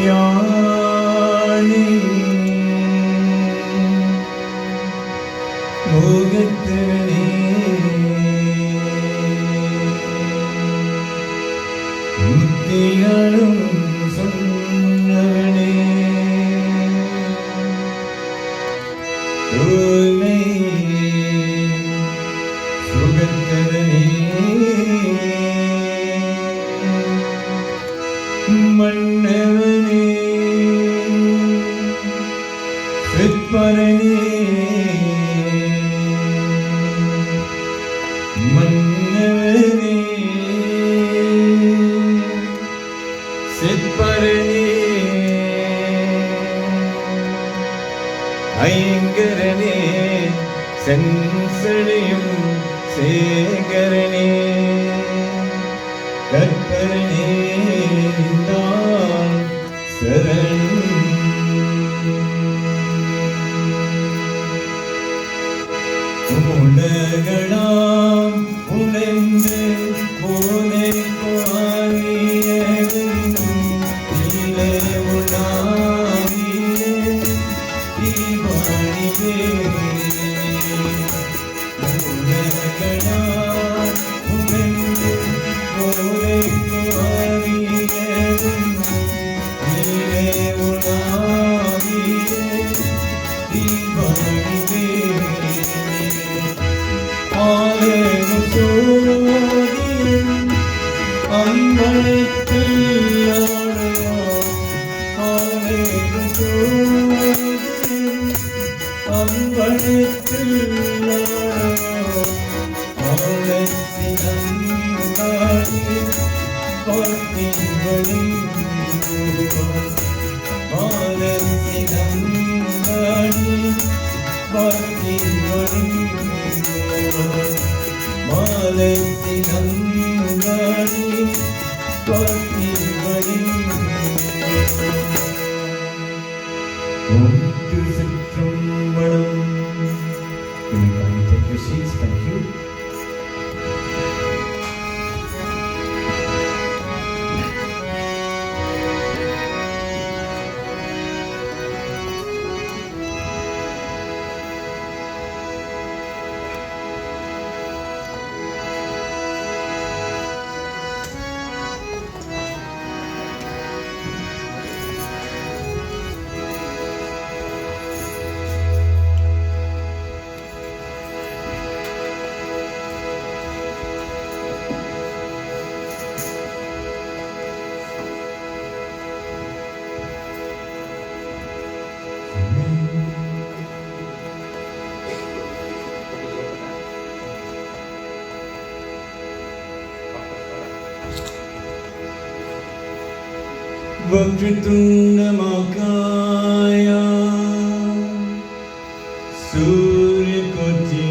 கல்யாணி முகத்தனே முத்திகளும் சொன்னவனே உன்னை சுகத்தனே மன்னவனே சிற்பரனே மன்னவனே சிற்பரனே ஐங்கரனே சென்செழியும் சேகரனே கற்பரனே நான் சரணம் உலகளாம் உணர்ந்து போதை பாரியதும் இலை உணாவியே தீபாவளியே உலகளாம் உணர்ந்து போதை பாரியதும் இலை உணாவியே தீபாவளியே Take your seats, thank you. वक्रतुण्डमहाकाय सूर्यकोटि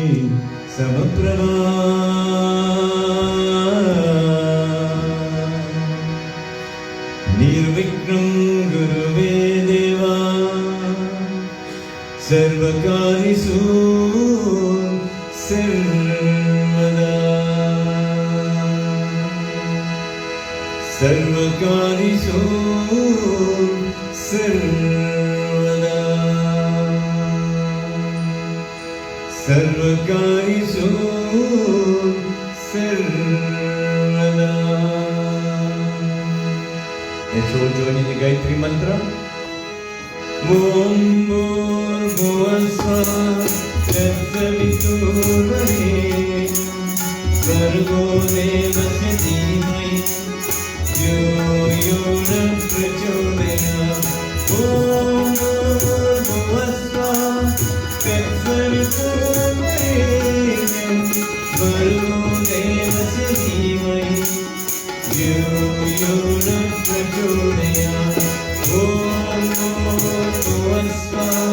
समप्रभा निर्विघ्नं गुरुवे देवा सर्वकार्येषु सर्वदा सर्वकार्येषु सर्वदा सर्वकार्येषु सर्वदा. Let's all join in the Gayatri Mantra. Om Bhurvuvasvaha Tatsavituvarnyenyam Bhargo Devasya Dhimahī Yo Yo Na Prachodayāt. Om Bhurvuvasvaha Tatsavituvarnyenyam Bhargo Devasya Dhimahī Yo Yo Na Prachodayāt. Om Bhurvuvasvaha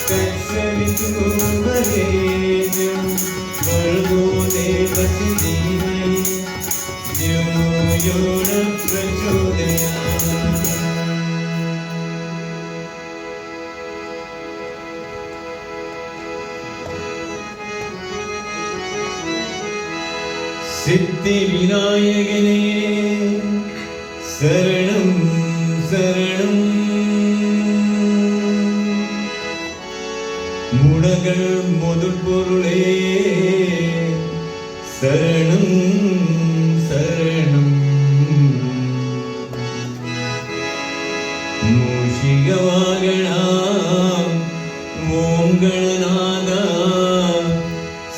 Tatsavituvarnyenyam Bhargo Devasya Dhimahī Yo Yo Na Prachodayāt. சித்தி விநாயகனே சரணம் சரணம் மகள் முதல் பொருளே சரணம் சரணம். மூஷிக வாகனா ஓம் கணநாதா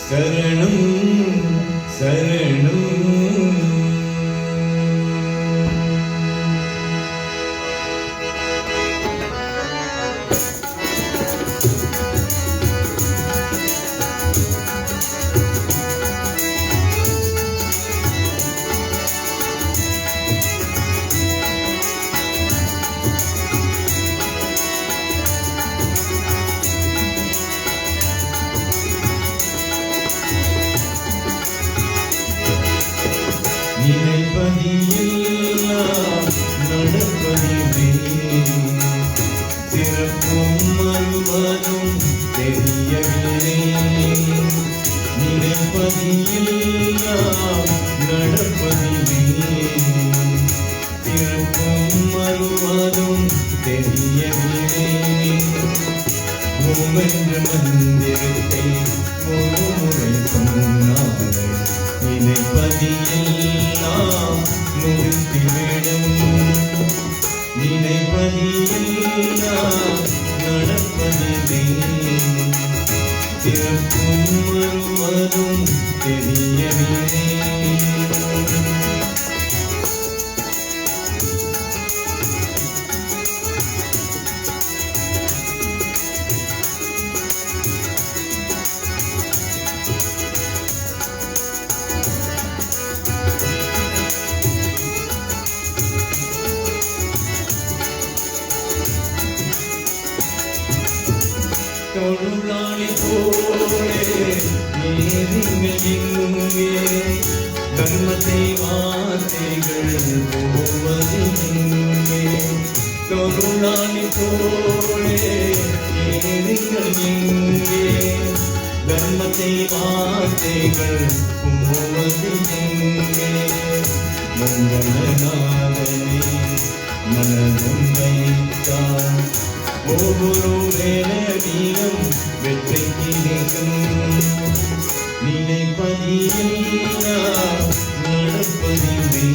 சரணம் சரணம். நினைப்பதியெல்லாம் நடப்பதில்லை, சிறப்பும் மறுவதும் தெரியவில்லை. நினைப்பதியெல்லாம் நடப்பதில்லை, சிறப்பும் மறுவதும் தெரியவில்லை. ஓம் என்ற மந்திரத்தை ஒரு முறை சொன்னார்கள், நினைப்பதியெல்லாம் முடித்துவிடும். நினைப்பதியெல்லாம் நடப்பதில்லை, சிறப்பும் வருவதும் தெரியவில்லை. தொழுநாளி போலே நீதிங்கள் இங்கே, தர்மத்தை வார்த்தைகள் போவது இங்கே. தொழுநாளி போலே நீதிங்கள் இங்கே, தர்மத்தை வார்த்தைகள் போவது இங்கே. மங்களநாதனே மனதும் வைத்தான், ஒவ்வொரு வேலையும் வெற்றிக்கு நிற்கும். நினைப்பதியெல்லாம் நடப்பதில்லை,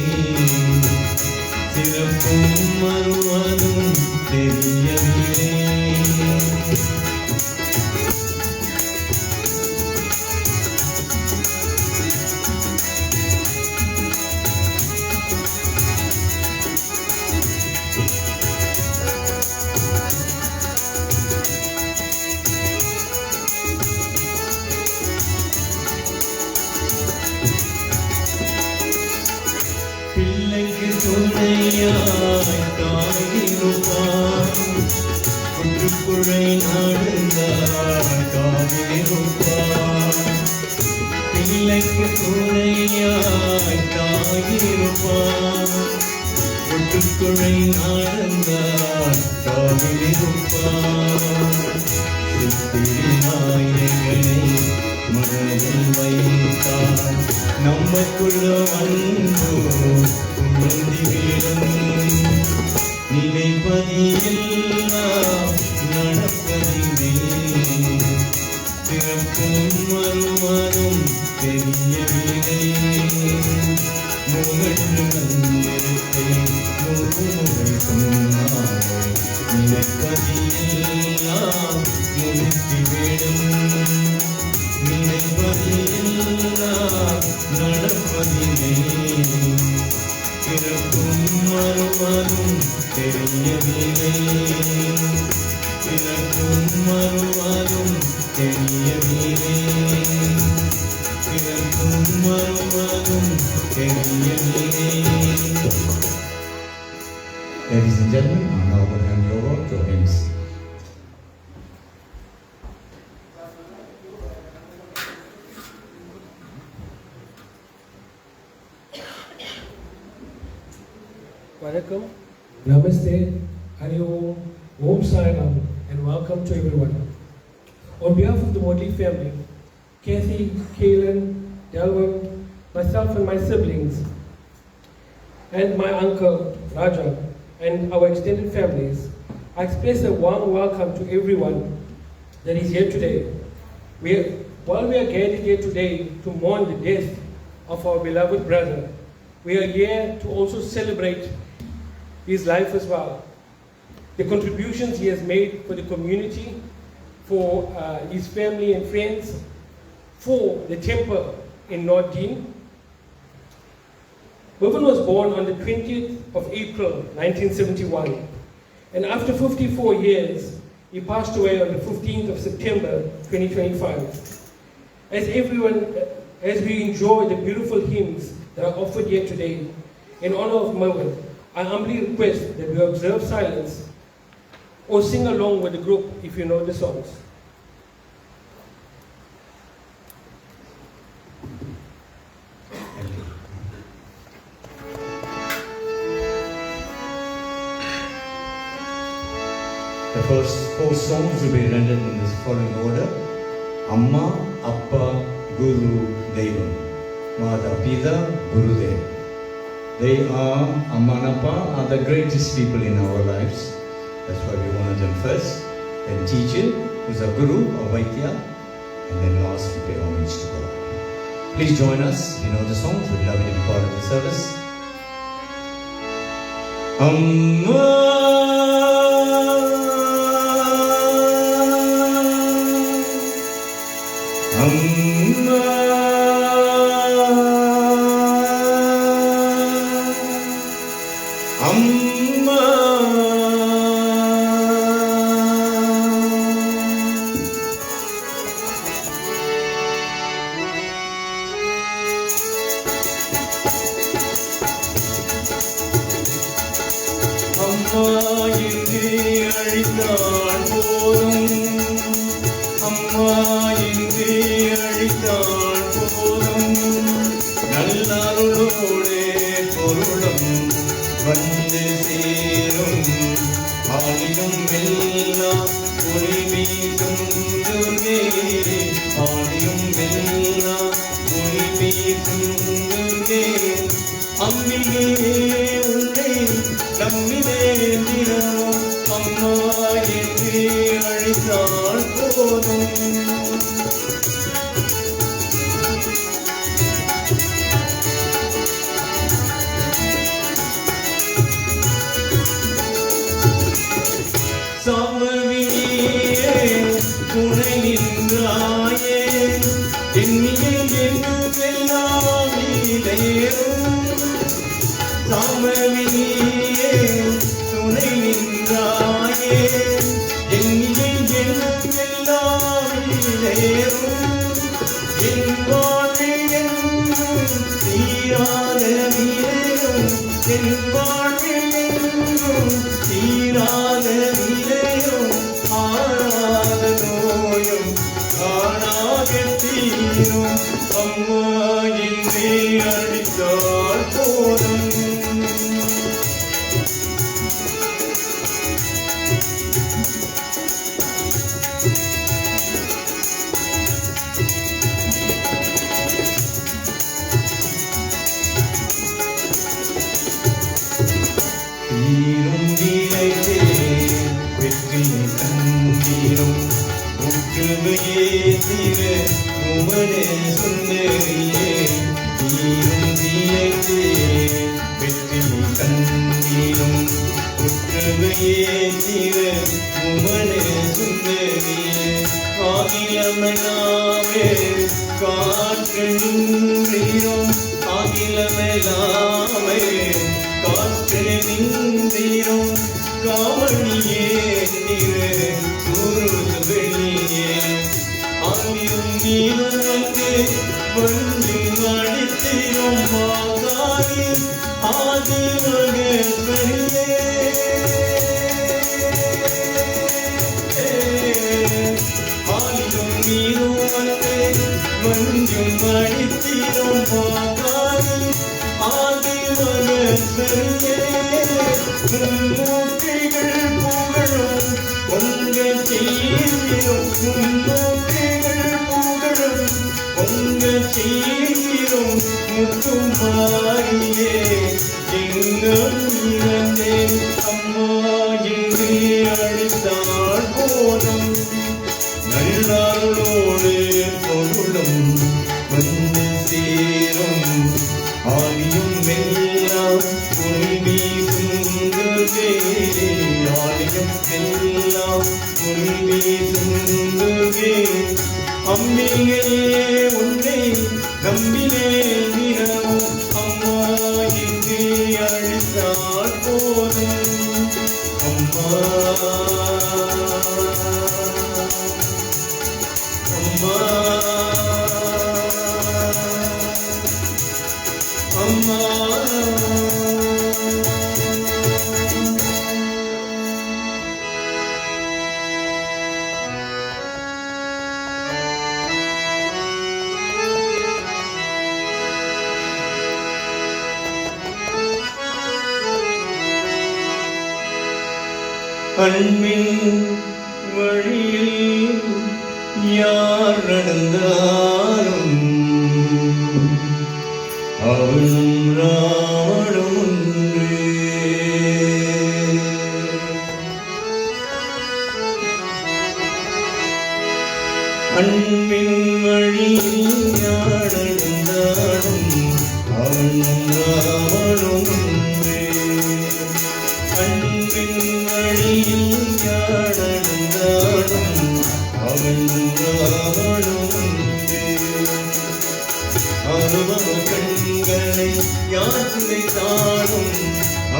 சிறப்பும் மறுவதும் தெரியவில்லை. பிள்ளைக்கு துணையாய் தாயிருப்பான், புற்றுக்குழை நடந்தாய் தாயிருப்பான். பிள்ளைக்கு துணையாய் தாயிருப்பான், புற்றுக்குழை நடந்தாய் தாயிருப்பான். சித்திரி நாயகனை மனதில் வைத்தான், நமக்குள்ள அன்பு உணர்ந்திடும். நினைப்பதியெல்லாம் நடப்பதில்லை, சிறப்பும் வருவதும் தெரியவில்லை. முகன்று மந்திரத்தை முறை சொன்னார்கள், நினைப்பதியெல்லாம் முடித்துவிடும். நினைப்பதியெல்லாம் நடப்பதில்லை, சிறப்பும் மறுவதும் தெரியவில்லை. சிறப்பும் மறுவதும் தெரியவில்லை, சிறப்பும் மறுவதும் தெரியவில்லை. Ladies and gentlemen, I now will hand you over to MC. Vanakkam, Namaste, Hari Om, Om Sai Ram, and welcome to everyone. On behalf of the Modi family, Kathy, Kaelan, Delvin, myself and my siblings, and my uncle Raja, and our extended families, I express a warm welcome to everyone that is here today While we are gathered here today to mourn the death of our beloved brother, we are here to also celebrate his life as well. The contributions he has made for the community, for his family and friends, for the temple in North Dean. Mervyn was born on the 20th of April 1971, and after 54 years, he passed away on the 15th of September 2025. As we enjoy the beautiful hymns that are offered here today, in honor of Mervyn, I humbly request that we observe silence or sing along with the group if you know the songs. The first four songs will be rendered in this following order: Amma, Appa, Guru, Devam. Mata, Pita, Guru, Dev. They are, Amma and Appa are the greatest people in our lives. That's why we honor them first. Then teacher, who's our Guru or Vaidya. And then last, we pay homage to God. Please join us. You know the songs. We'd love you to be part of the service. Amma. நல்லாரோடு Gokulam வந்து சேரும் ஆலியும் எல்லாம் ஒளி வீசுங்குதே ஆலியும் எல்லாம் ஒளி வீசுங்குதே அம்பிகையே உன்னை நம்பினே தினமும் அம்மா என்று அழைத்தால் போதும் அம்மா அம்மா அம்மா அன்பின் வழியில் யார் நடந்தாலும் அவளும் ராவணும் ஒன்று அன்பின் வழியில் யார் நடந்தாலும் அவளும் ராவணும் ஒன்று அன்பின் வழியில் யார் நடந்தாலும் அவளும் ராவணும் ஒன்று அனுபவ கண்களை யாத்திரை தாடும்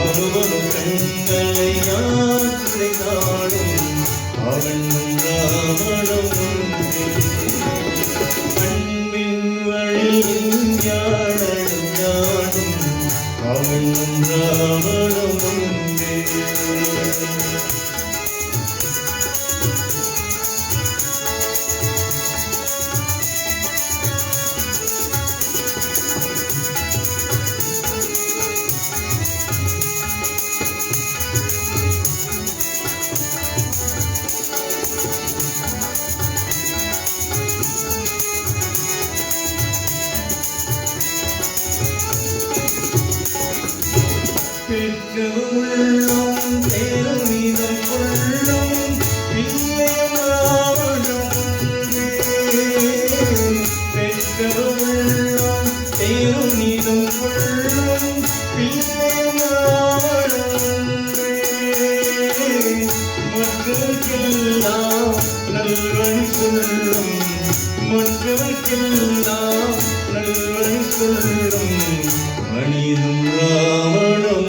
அனுபவ கண்களை யாத்திரை தாடும் அவளும் ராவணும் ஒன்று அன்பின் வழியில் யார் நடந்தாலும் அவளும் ராவணும் ஒன்று பெற்ற உள்ளம் தேருமிதம் கொள்ளும் பிள்ளையாவணும் பெற்ற உள்ளம் தேருமிதம் கொள்ளும் பிள்ளையாவணும் மற்றவர்க்கெல்லாம் நல்வழி சொல்லும் மற்றவர்க்கெல்லாம் நல்வழி சொல்லும் மனிதம் ராவணம்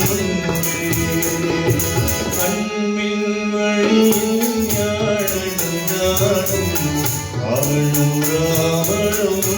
அன்பின் வழியில் யார் நடந்தாலும் அவளும் ராவணம்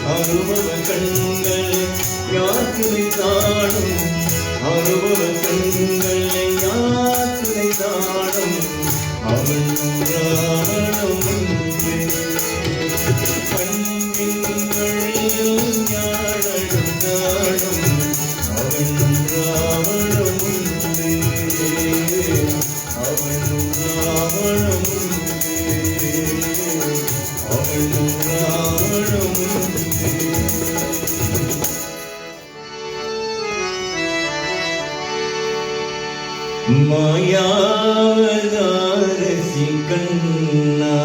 அனுபவ கண்களை யாத்திரை தாடும் அனுபவ கண்களை யாத்திரை தாடும் அவள் ராவணம் கண்பின் வழியில் ஞானம் அவள் ராவணம் அவள் ராவணம் அவள் ராவணம் மாயாவதாரசி கண்ணா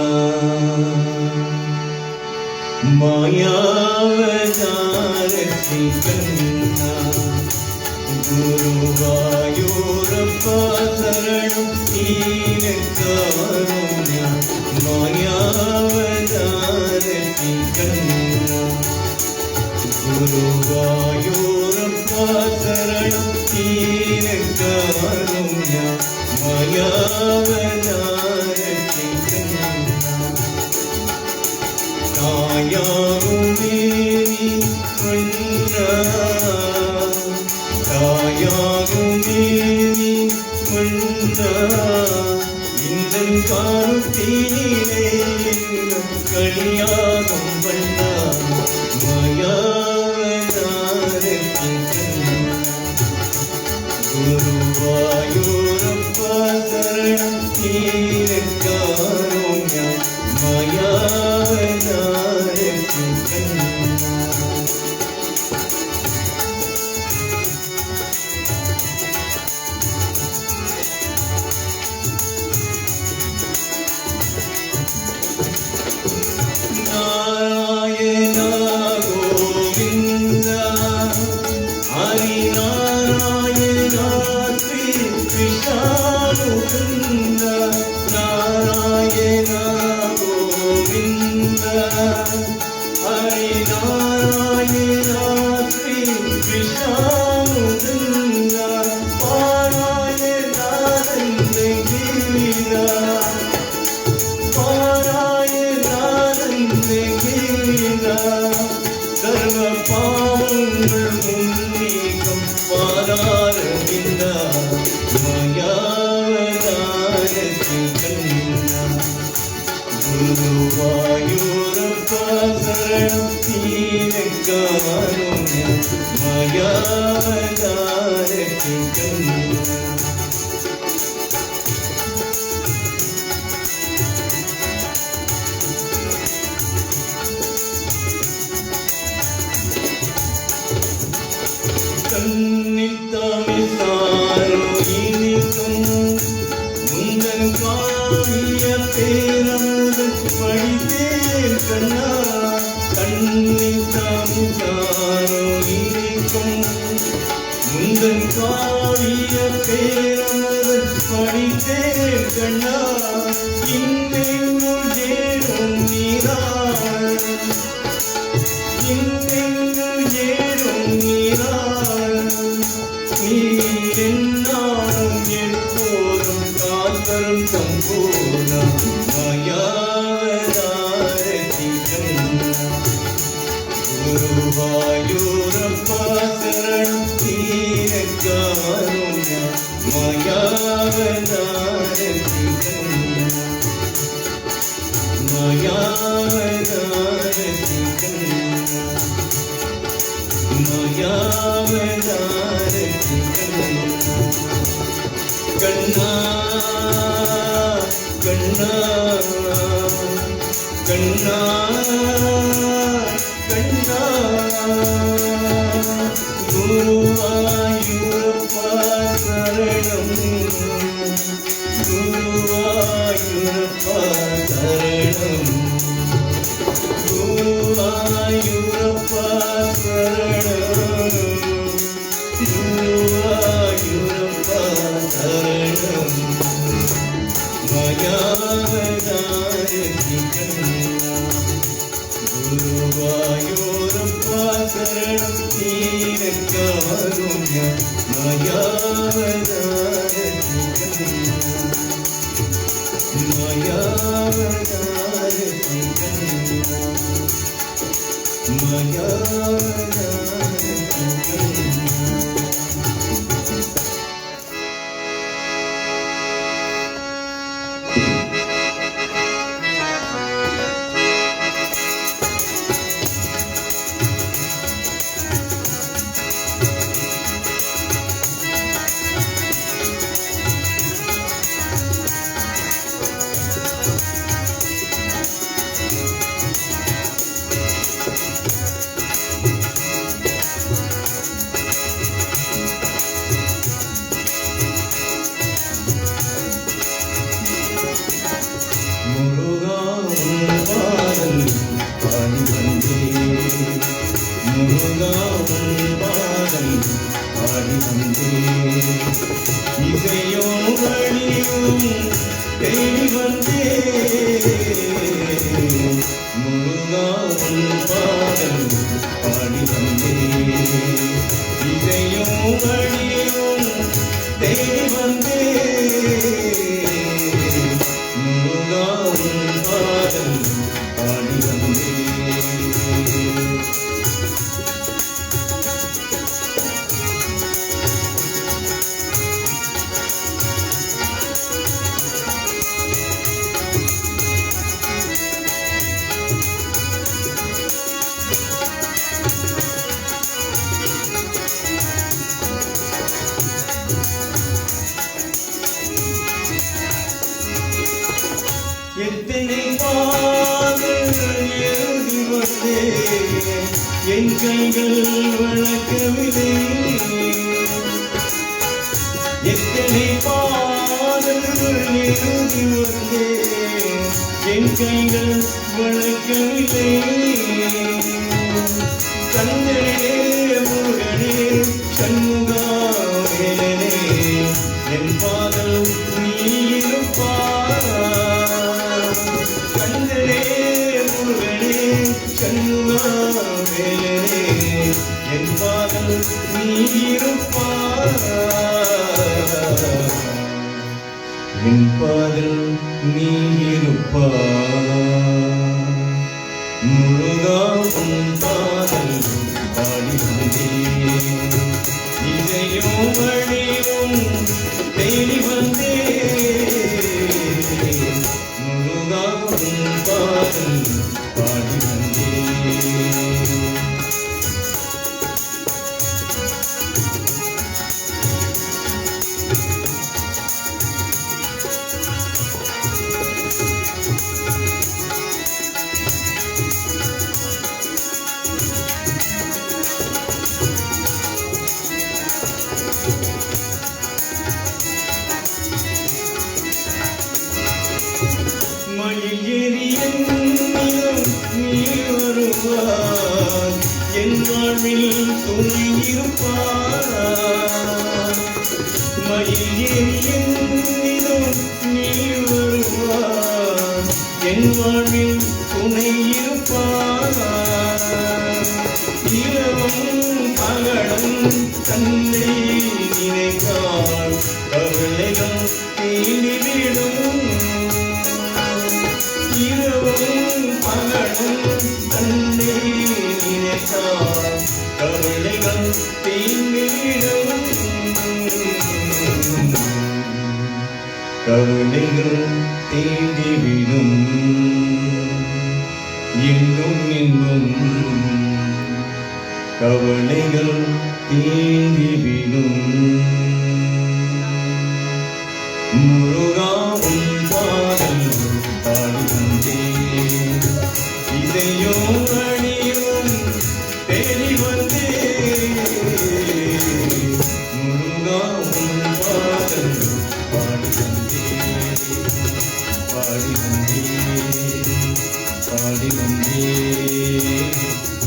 മായാവതാരത്തിൽ കണ്ണ ഗുരുവായൂരപ്പ ശരണം നീനക്കാരുണ്യ മായാവതാരത്തിൽ കണ്ണ ഗുരുവായൂരപ്പ ശരണം നീനക്കാരുണ്യ മായാവതാരത്തിൽ കണ്ണ தாயாகுமேனி மன்னா தாயாகுமேனி மன்னா இந்தன் காருத்தினிலே கலியாகும் வண்ணா மாயாவதாரத்தின் குருவாயூரப்பா சரணம் தீரக்காருண்யா மாயாவதாரத்தின் நாராயண கோவிந்த ஹரி நாராயண ஸ்ரீ கிருஷ்ணானுகுந்த நாராயண கோவிந்த ஹரி நாராயண ஸ்ரீ கிருஷ்ணானுகுந்த பாராயணானந்த கீதா சர்வ பாவங்கள் முன்னீக்கும் பாதாரவிந்த மாயாவதாரத்தின் கண்ணா குருவாயூரப்பா சரணம் தீரக்காருண்ய மாயாவதாரத்தின் கண்ணா கண்ணித்தமிழ்த்தாரோ இனிக்கும் முந்தன் காவிய பேரமுதன் படித்தேன் கண்ணா கண்ணித்தமிழ்த்தாரோ இனிக்கும் முந்தன் காவிய பேரமுதன் படித்தேன் கண்ணா இன்னெங்கும் ஏறும் நீராள் இன்னெங்கும் ஏறும் நீராள் நீரென்னாலும் எப்போதும் காத்தரும் சம்பூர்ணம் மாயாவதாரத்தின் கண்ணா குருவாயூரப்பா சரணம் தீரக்காருண்ய மாயாவதாரத்தின் கண்ணா மாயாவதாரத்தின் கண்ணா மாயாவதாரத்தின் கண்ணா கண்ணா கண்ணா கண்ணா குருவாயூரப்பா சரணம் குருவாயூரப்பா சரணம் குருவாயூரப்பா சரணம் குருவாயூரப்பா சரணம் மாயாவதாரத்தின் கண்ணா குருவாயூரப்பா சரணம் தீரக்காருண்ய மாயாவதாரத்தின் கண்ணா மாயாவதாரத்தின் கண்ணா மாயாவதாரத்தின் கண்ணா முருகா உன் பாதம் பாடி வந்தேன் இதையும் வழியும் தேடி வந்தேன் முருகா உன் பாதம் பாடி வந்தேன் எத்தனை பாதங்கள் எழுதி வந்தேன் என் கைகள் வளர்க்கவில்லை எத்தனை பாதங்கள் எழுதி வந்தேன் என் கைகள் வளர்க்கவில்லை கண்ணனே முருகனே சண்முகா வேலனே என் பாதல் நீ இருப்பாய் கண்ணனே முருகனே சண்முகா வேலனே என் பாதல் நீ இருப்பாய் என் பாதல் நீ இருப்பாய் முருகா உன் பாதல் பாடி வந்தேன் இதையும் வழியும் தேடி வந்தேன் முருகா உன் பாதல் பாடி வந்தேன் மயில் ஏறி என்னிடம் நீ வருவாய் என் வாழ்வில் துணை இருப்பாய் மயில் ஏறி என்னிடம் நீ வருவாய் என் வாழ்வில் துணை இருப்பாய் இரவும் பகலும் தன்னை நினைத்தால் கவலைகள் தீண்டிவிடும் இரவும் பகலும் தன்னை நினைத்தால் கவலைகள் தீண்டிவிடும் கவலைகள் தீண்டிவிடும் இன்னும் இன்னும் கவலைகள் தீண்டிவிடும் முருகா உன் பாதல் பாடி வந்தேன் இதையும் அணியும் தேடி வந்தேன் முருகா உன் பாதல் பாடி வந்தேன் பாடி வந்தேன் பாடி வந்தேன்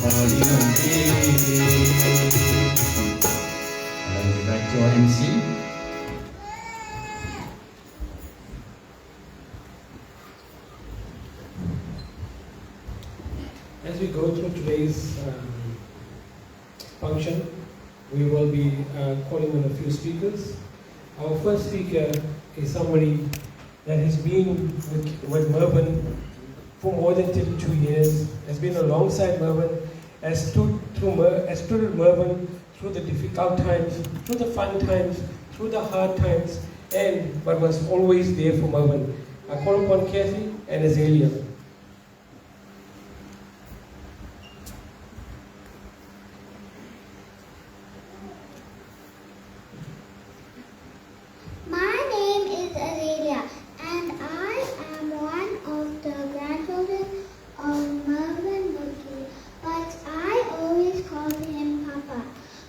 பாடி வந்தேன் back to our MC. As we go through today's function, we will be calling on a few speakers. Our first speaker is somebody that has been with Mervyn for more than 32 years, has been alongside Mervyn, has stood with Mervyn through the difficult times, through the fun times, through the hard times, but was always there for Mervyn. I call upon Kathy and Azalea. My name is Azalea, and I am one of the grandchildren of Mervyn Mookie, but I always called him Papa.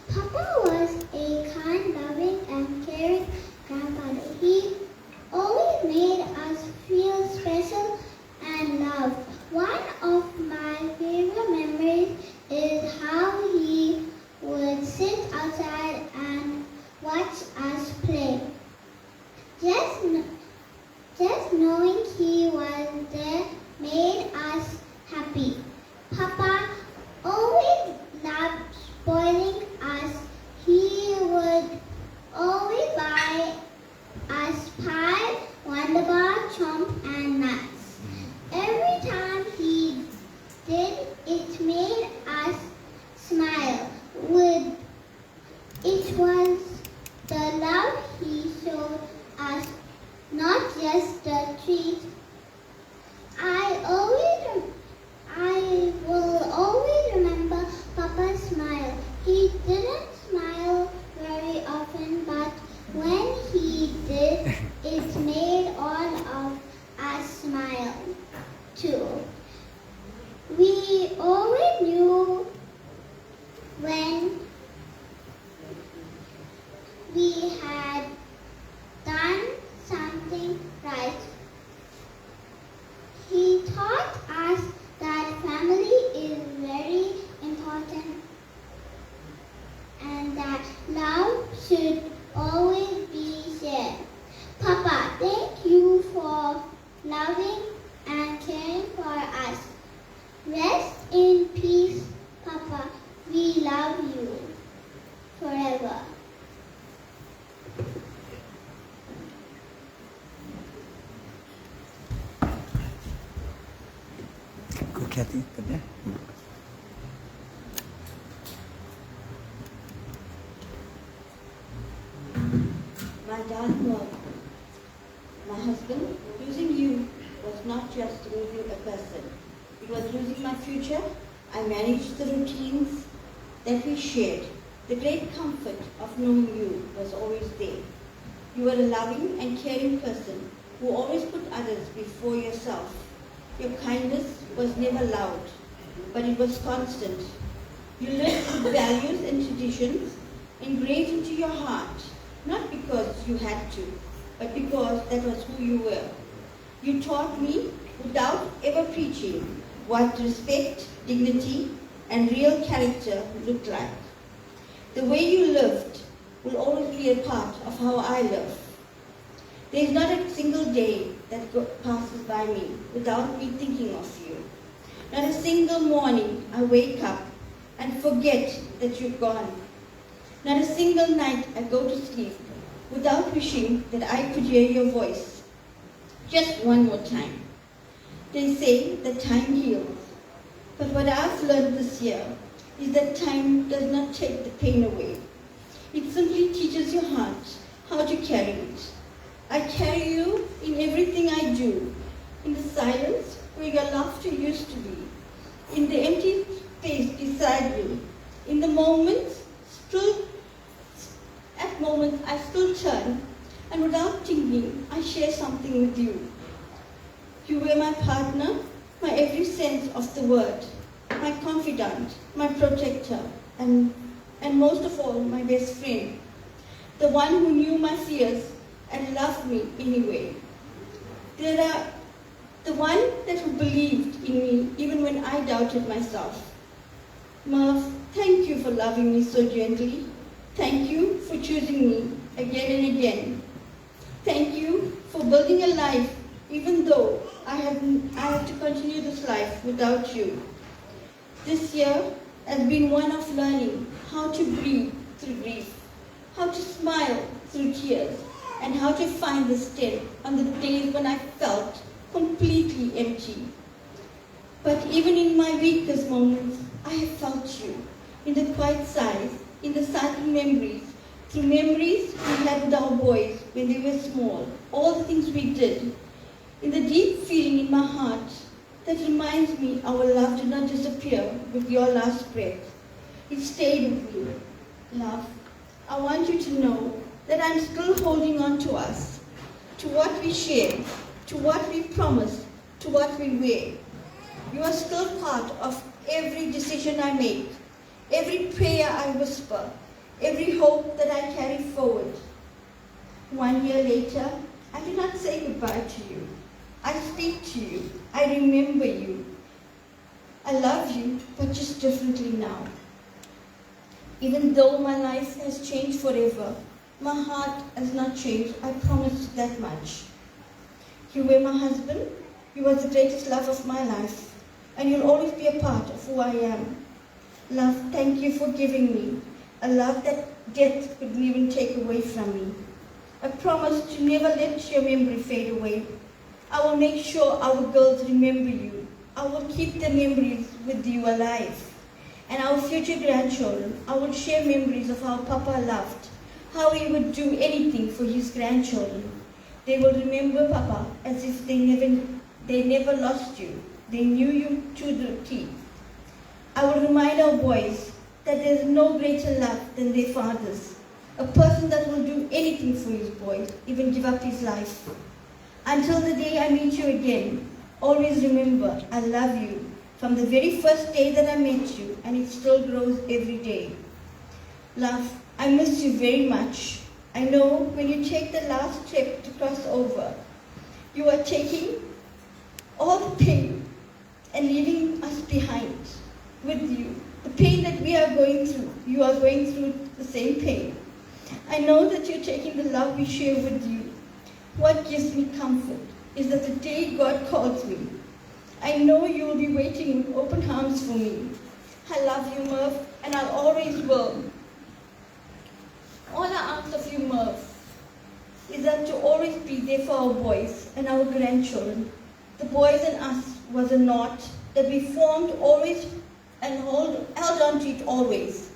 Papa was a kind, loving, and caring grandfather. He always made us feel special and Papa always loved spoiling us. He would always buy us pie, Wonder Bar, Chomp, and nuts. Every time he did, it made us smile. It was the love he showed us, not just the treat. I will always remember Papa's smile. He didn't smile very often, but when he did, it made all of us smile too. We always knew when we had done something right. He taught us that family is very important and that love should always be shared. Papa, thank you for loving and caring for us. Rest in peace, Papa. We love you forever. Go, Kathy. Come there. My dark love, my husband, losing you was not just losing a person. It was losing my future. I managed the routines that we shared. The great comfort of knowing you was always there. You were a loving and caring person who always put others before yourself. Your kindness was never loud, but it was constant. You lived with values and traditions engraved into your heart, not because you had to, but because that was who you were. You taught me, without ever preaching, what respect, dignity, and real character looked like. The way you lived will always be a part of how I live. There is not a single day that passes by me without me thinking of you. Not a single morning I wake up and forget that you're gone. Not a single night I go to sleep without wishing that I could hear your voice. Just one more time. They say that time heals. But what I've learned this year is that time does not take the pain away. It simply teaches your heart how to carry it. I carry you in everything I do, in the silence where your laughter used to be, in the empty space beside you, in the moments, I still turn, and without thinking, I share something with you. You were my partner, my every sense of the word, my confidant, my protector, and most of all, my best friend, the one who knew my fears and loved me anyway. The one that who believed in me even when I doubted myself. Merv, thank you for loving me so gently. Thank you for choosing me again and again. Thank you for building a life even though I have to continue this life without you. This year has been one of learning how to breathe through grief, how to smile through tears, and how to find the strength on the days when I felt completely empty. But even in my weakest moments, I have felt you, in the quiet sighs, in the silent memories, through memories we had with our boys when they were small, all the things we did, in the deep feeling in my heart that reminds me our love did not disappear with your last breath. It stayed with me. Love, I want you to know that I'm still holding on to us, to what we shared, to what we promised, to what we wear. You are still part of every decision I make, every prayer I whisper, every hope that I carry forward. 1 year later, I do not say goodbye to you. I speak to you. I remember you. I love you, but just differently now. Even though my life has changed forever, my heart has not changed. I promise you that much. You were my husband. You were the greatest love of my life. and you'll always be a part of who I am. Love, thank you for giving me a love that death couldn't even take away from me. I promise to never let your memory fade away. I will make sure our girls remember you. I will keep the memories with you alive. And our future grandchildren, I will share memories of how Papa loved, how he would do anything for his grandchildren. They will remember Papa as if they never lost you. They knew you to the teeth. I will remind our boys that there is no greater love than their fathers. A person that will do anything for his boys, even give up his life. Until the day I meet you again, always remember I love you from the very first day that I met you, and it still grows every day. Love, I miss you very much. I know when you take the last step to cross over, you are taking all the pain and leaving us behind with you. The pain that we are going through, you are going through the same pain. I know that you're taking the love we share with you. What gives me comfort is that the day God calls me, I know you will be waiting with open arms for me. I love you, Merv, and I always will. All I ask of you, Merv, is that to always be there for our boys and our grandchildren. The boys and us was a knot that we formed always and held on to it always.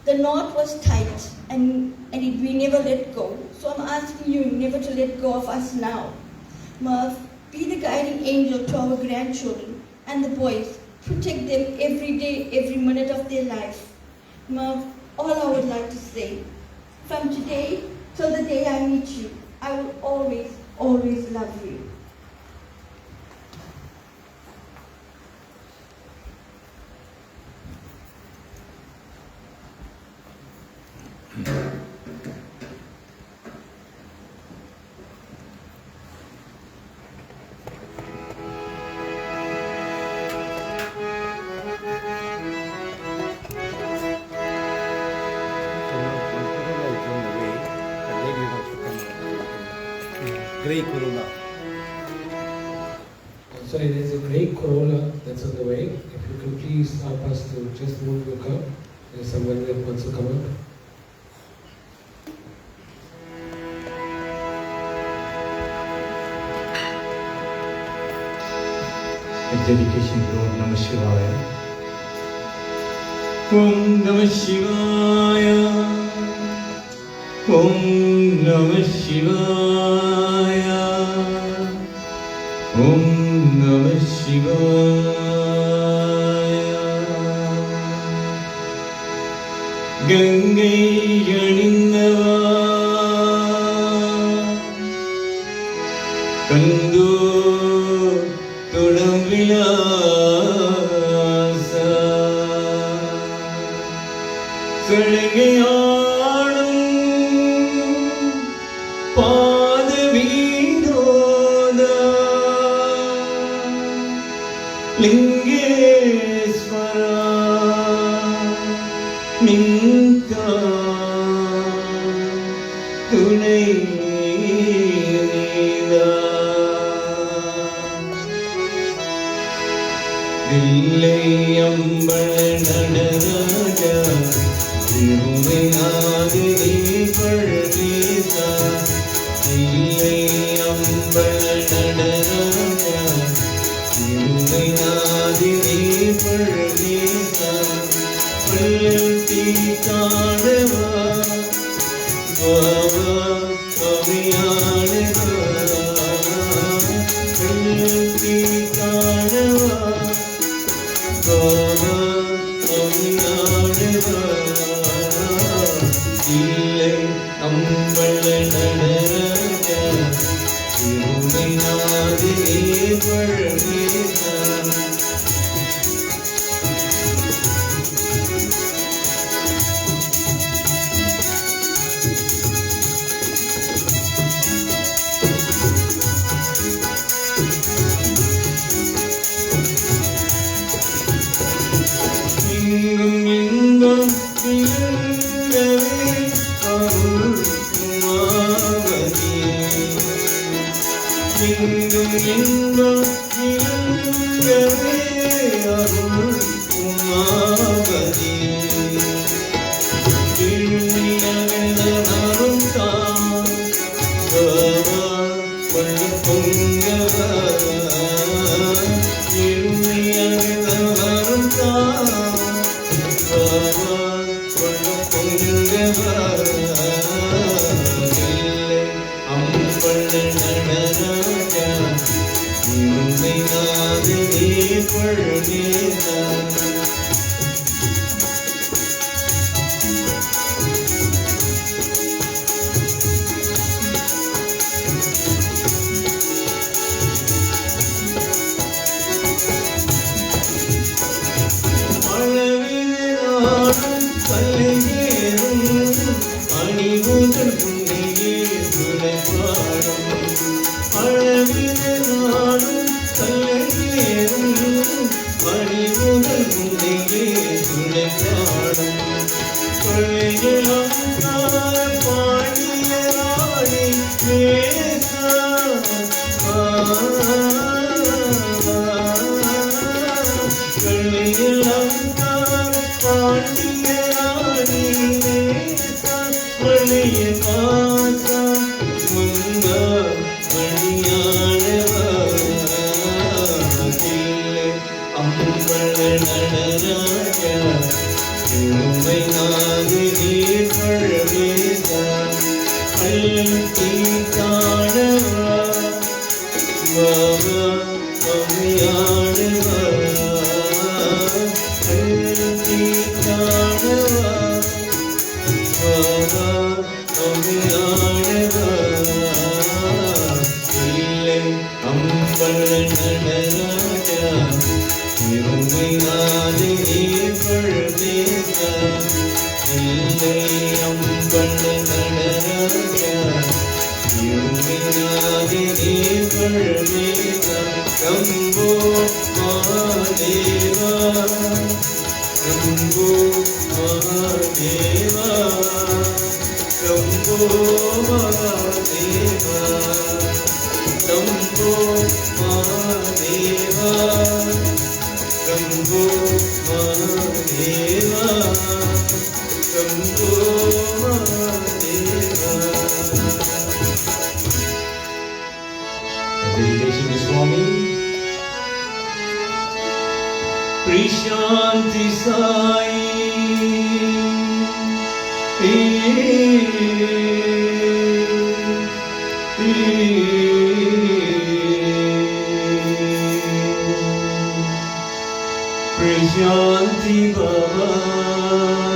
The knot was tight and we never let go. So I'm asking you never to let go of us now. Merv, be the guiding angel to our grandchildren and the boys. Protect them every day, every minute of their life. Merv, all I would like to say, from today till the day I meet you, I will always, always love you. Grey Corolla. So there's a great Corolla that's on the way. If you could please help us to just move your car. There's someone that wants to come up. A dedication to Lord Namah Shivaya. Om Namah Shivaya. Om Namah Shivaya. Om Namah Shivaya. Gangai Yanindava Kandu Tudamvilasa Salgayanum Padavidoda Lingeshwara Ninka Tunai Dillayambal Nadaraja Thirumayadini Pardesa Dillayambal Nadaraja Thirumayadini Pardesa Palti Kadava Swava Swaviyanava Palti Kadava Illai Ambal Nadaraja Thirumayadini Pardesa Ingum ingum ingave Arul Kumavati Ingum ingum ingave Umapathi கிழியகலவரும் தான் பாபா வள்ள பொங்கவா கிழியகலவரும் தான் பாபா வள்ள பொங்கவா அம்பள்ள நடராஜா இருமை நாதனே பழனேதா அளவினாலும் கல்லையேறும் அணிவுதல் புண்ணியே துணைப்பாடும் அளவினாலும் கல்லையேறும் அணிவுதல் புண்ணியே துணைப்பாடும் பழையலங்கார பாடியராணி நேசா கள்ளியலங்கார பாண்டியராணி நேசா பழைய காசா மங்கா மணியானவா அம்பள நடராஜா இருமை நாதினே பழவேதா அள்ளி காணவா பாபா அம்மையானவா அள்ளி காணவா பாபா அம்மையானவா இல்லை அம்பள நடராஜா இருமை நாதினே பழவேதா இல்லை அம்பள நடராஜா இருமை நாதினே பழவேதா Shambho Mahadeva Shambho Mahadeva Shambho Mahadeva Shambho Mahadeva Shambho Mahadeva Shambho Mahadeva Dedication to Swami Prishanti Sai Prishanti Baba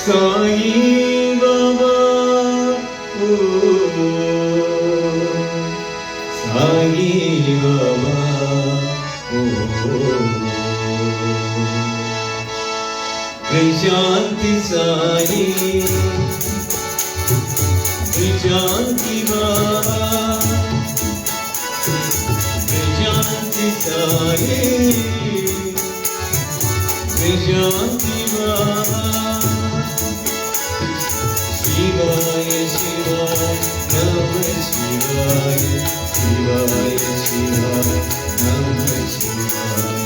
Sai Baba Sai Baba Prishanti Sai Prishanti Baba Prishanti Sai Prishanti Baba Shivaya Shivaya Namah Shivaya Shivaya Shivaya Namah Shivaya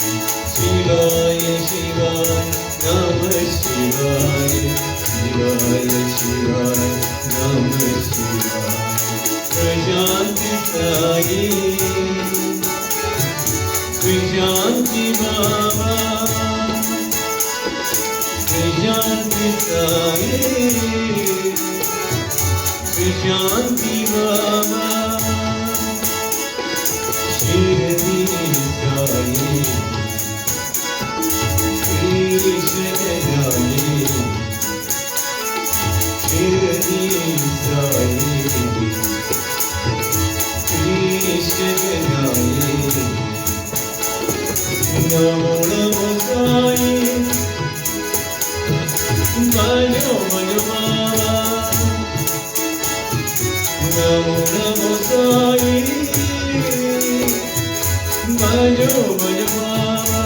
Shivaya Shivaya Namah Shivaya Shivaya Shivaya Namah Shivaya Prishanti Sai Prishanti Baba Prishanti Sai Prishanti Baba Shirdi Sai Krishna Jai Shirdi Sai Krishna Jai Namo Namo Sai Bhajo Bhajo Baba Namo Namo Sai Bhajo Bhajo Baba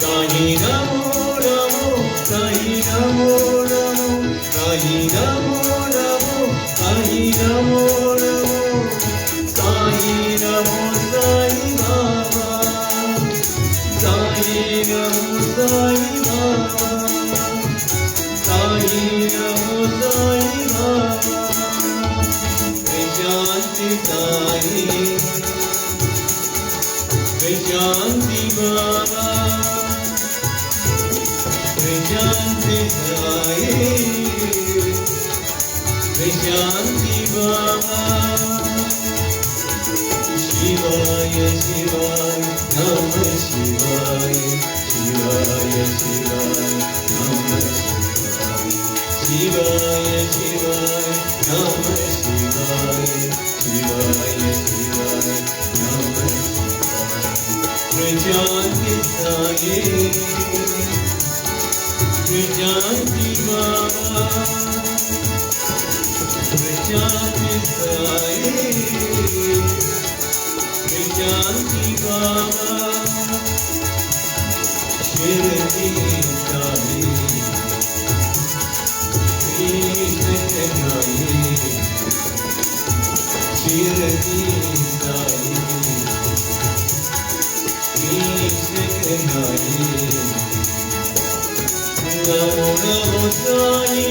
Sai Namo Namo Sai Namo Namo Sai Namo Namo Sai Namo Namo Sai Namo Sai Baba Prajanti Baba, Prajanti Sai, Prajanti Baba, Shivaya Shivaya, Namah Shivaya, Shivaya Shivaya, Namah Shivaya, Shivaya Shivaya, Namah Shivaya, Shivaya Shivaya, Namah Shivaya. Prajanti Sai, Prajanti Baba, Prajanti Sai, Prajanti Baba, Shirdi Sai, Krishna Kanai, Shirdi Sai, Krishna Kanai, Namo Namo Sai,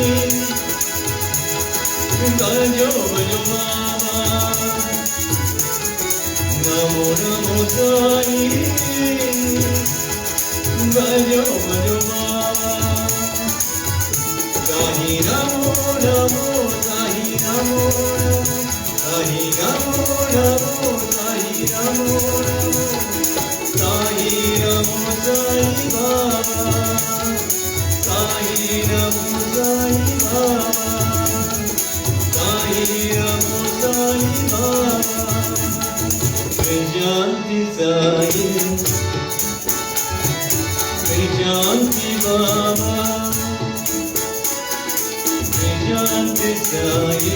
Gajo Gajo Baba, Namo Namo Sai, Gajo Gajo Baba, Sai Namo Namo, Sai Namo Namo, Sai Namo Namo, Sai Namo Namo, Sai Namo Sai Baba, Sai Namo Sai Baba, Sai Namo Sai Baba, Prajanti Sai, Prajanti Baba, Prajanti Sai,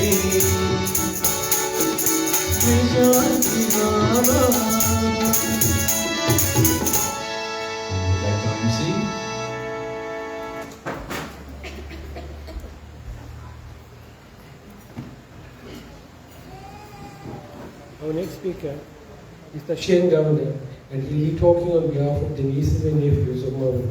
Prajanti Baba. Would you like to come and see? Our next speaker is the Shane Governor, and he'll be talking on behalf of the nieces and nephews of Mervyn.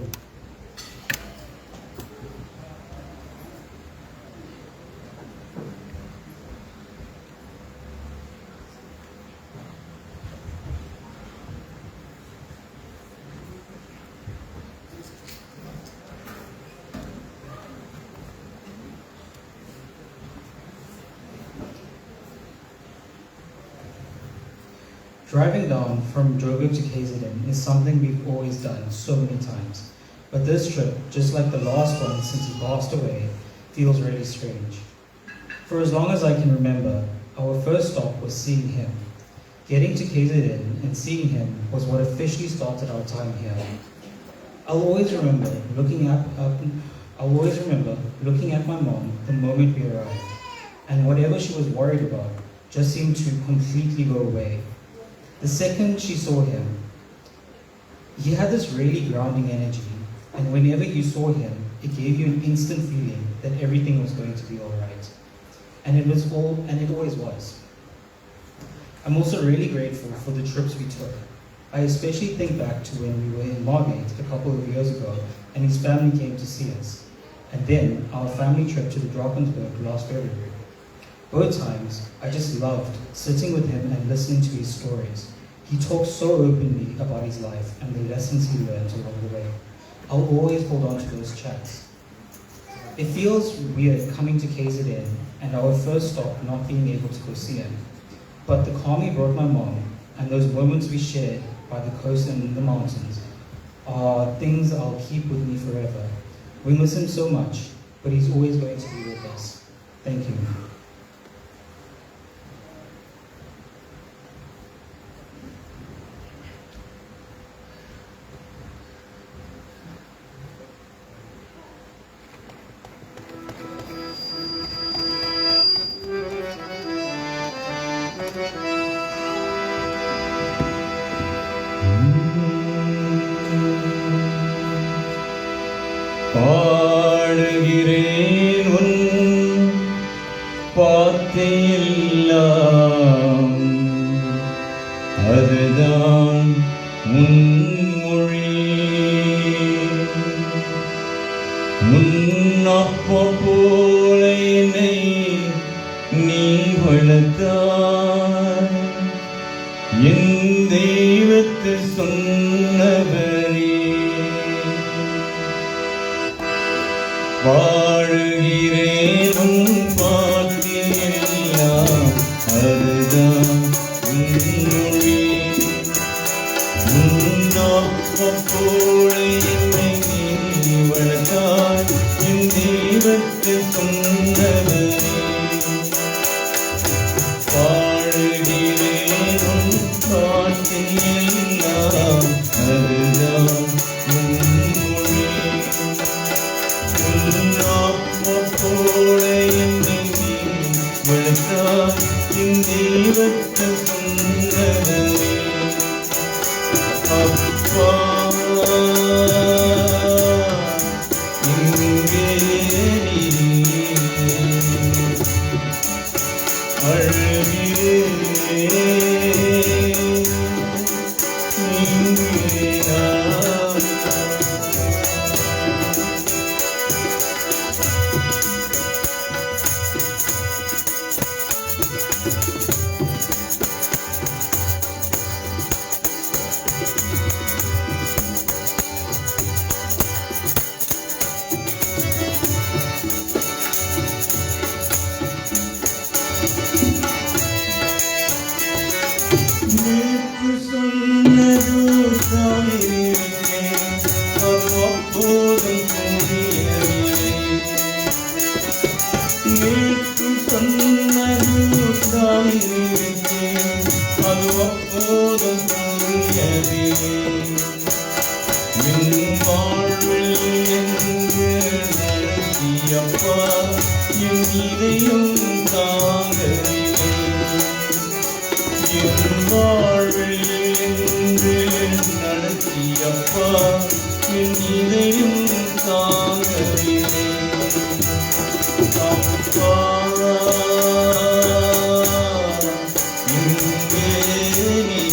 Driving down from Joburg to KZN is something we've always done so many times. But this trip, just like the last one since he passed away, feels really strange. For as long as I can remember, our first stop was seeing him. Getting to KZN and seeing him was what officially started our time here. I'll always remember looking at my mom the moment we arrived, and whatever she was worried about just seemed to completely go away. The second she saw him, he had this really grounding energy, and whenever you saw him, it gave you an instant feeling that everything was going to be all right. And it always was. I'm also really grateful for the trips we took. I especially think back to when we were in Margate a couple of years ago, and his family came to see us. And then our family trip to the Drakensberg last February. Both times, I just loved sitting with him and listening to his stories. He talked so openly about his life and the lessons he learned along the way. I'll always hold on to those chats. It feels weird coming to KZN and our first stop not being able to go see him. But the calm he brought my mom and those moments we shared by the coast and in the mountains are things I'll keep with me forever. We miss him so much, but he's always going to be with us. Thank you. பாடுகிறேன் உன் வார்த்தையெல்லாம், அதுதான் முன்மொழி. முன்னப்ப போல என்னை நீ வளர்த்தாய், என் தெய்வத்து அப்போது என்னை நீ வளர்த்தாய் என் தெய்வத்தில் சொன்னவரே பாடுகிறேன் உன் பாட்டில் எல்லாம் அதுதான் உன் மொழி அப்போது என்னை நீ வளர்த்தாய் என் தெய்வத்தில் சொன்னவரே அப்பா இங்கே நேற்று சொன்னதோ தாயிருந்தேன் அது அப்போதும் புரியவில்லை நேற்று சொன்னதோ தாயிருந்தேன் அது அப்போதும் புரியவில்லை என் வாழ்வில் என்று நடத்தியப்பா என் இதயம் தாங்கவில்லை என் வாழ்வில் என்று நடத்தியப்பா என் இதயம் தாங்கவில்லை அப்பா இங்கே நீ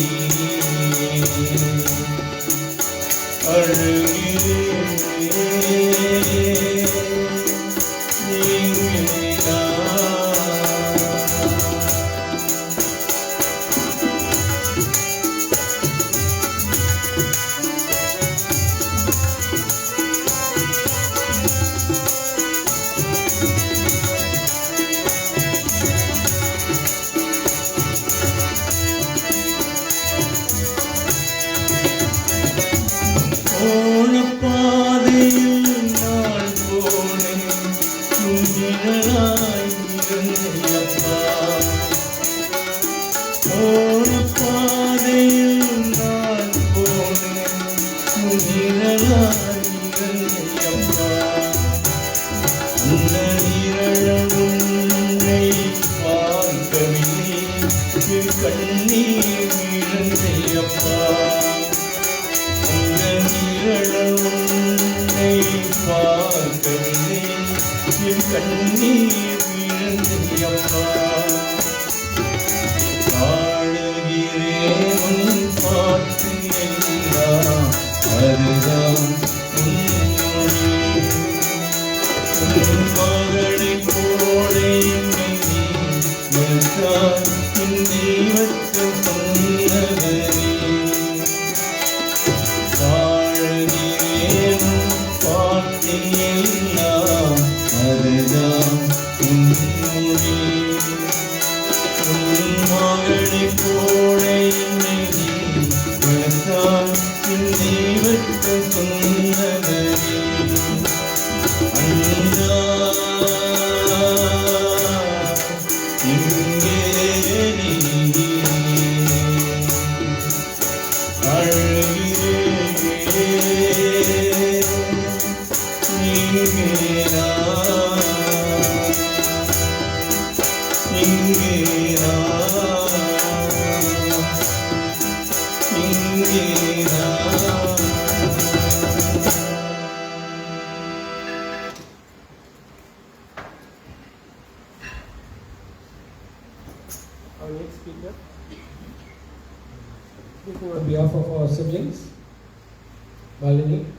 அழுகிறேன் இங்கே போன பாதையில் நான் போனேன் நிழலாய் இருந்தையப்பா போன பாதையில் நான் போனேன் நிழலாய் இருந்தையப்பா அந்த நிழலுன்னை பார்க்கவில்லை என் கண்ணீர் விழுந்தையப்பா உன்னை பார்க்கவில்லை என் கண்ணீர் விழுந்தையப்பா பாடுகிறேன் உன் பாட்டு எல்லாம் அதுதான் உன் மொழி உன் மகளை போல என்னை நீ வளர்த்தாய் என் தெய்வத்தில் சொன்னவரே பாடுகிறேன் பாட்டில் எல்லாம் அதுதான் உன் மொழி உன் மகளைப் போல என்னை நீ வளர்த்தாய் என் தெய்வத்தில் சொன்னவரே அந்தா இங்கே நீ Our next speaker, speaking on behalf of our siblings, Malini.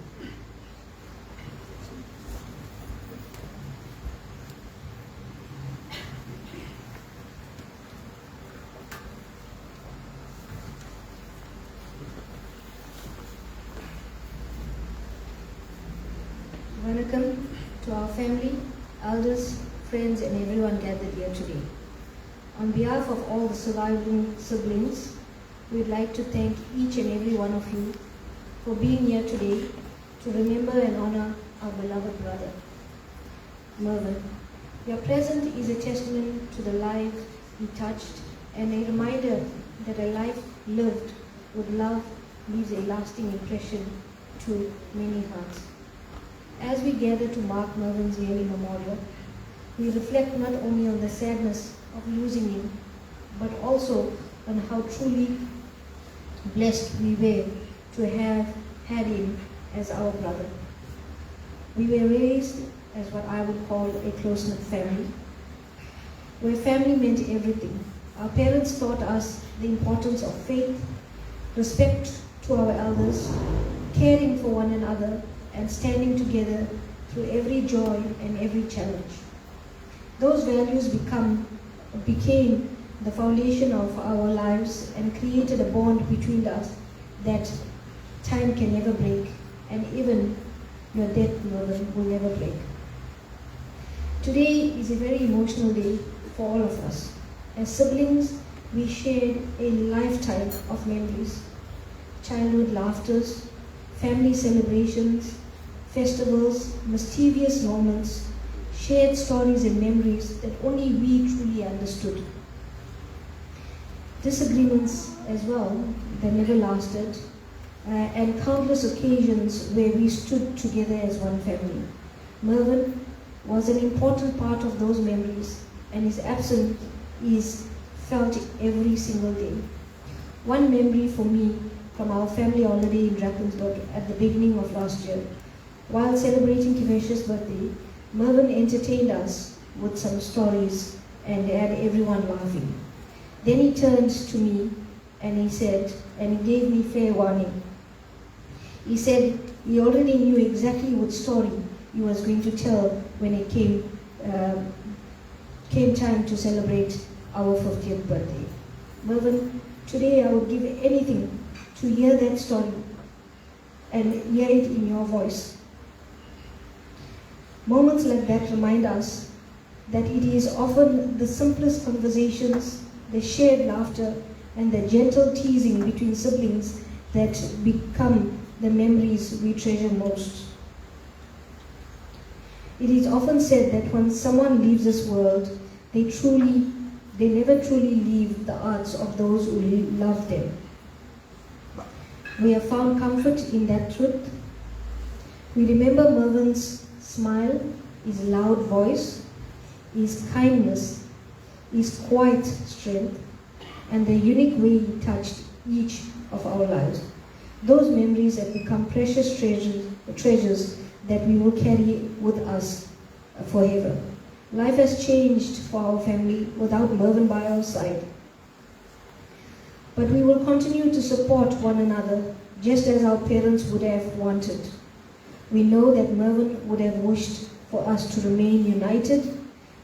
Vanakkam to our family, elders, friends and everyone gathered here today. On behalf of all the surviving siblings, we'd like to thank each and every one of you for being here today to remember and honor our beloved brother, Mervyn. Your presence is a testament to the life he touched and a reminder that a life lived with love leaves a lasting impression to many hearts. As we gather to mark Mervyn's yearly memorial, we reflect not only on the sadness of losing him, but also on how truly blessed we were to have had him as our brother. We were raised as what I would call a close-knit family, where family meant everything. Our parents taught us the importance of faith, respect to our elders, caring for one another, and standing together through every joy and every challenge. Those values became the foundation of our lives and created a bond between us that time can never break, and even your death, Mervyn, will never break. Today is a very emotional day for all of us. As siblings, we shared a lifetime of memories, childhood laughters, family celebrations, festivals, mischievous moments, shared stories and memories that only we truly understood. Disagreements as well that never lasted, and countless occasions where we stood together as one family. Mervyn was an important part of those memories, and his absence is felt every single day. One memory for me from our family holiday in Drakensberg at the beginning of last year. While celebrating Kivesh's birthday, Mervyn entertained us with some stories and had everyone laughing. Then he turned to me and he said, and he gave me fair warning. He said he already knew exactly what story he was going to tell when it came time to celebrate our 50th birthday. Mervyn, today I would give anything to hear that story and hear it in your voice. Moments like that remind us that it is often the simplest conversations, the shared laughter, and the gentle teasing between siblings that become the memories we treasure most. It is often said that when someone leaves this world, they never truly leave the hearts of those who love them. We have found comfort in that truth. We remember Mervyn's smile, his loud voice, his kindness, his quiet strength, and the unique way he touched each of our lives. Those memories have become precious treasures that we will carry with us forever. Life has changed for our family without Mervyn by our side. But we will continue to support one another just as our parents would have wanted. We know that Mervyn would have wished for us to remain united,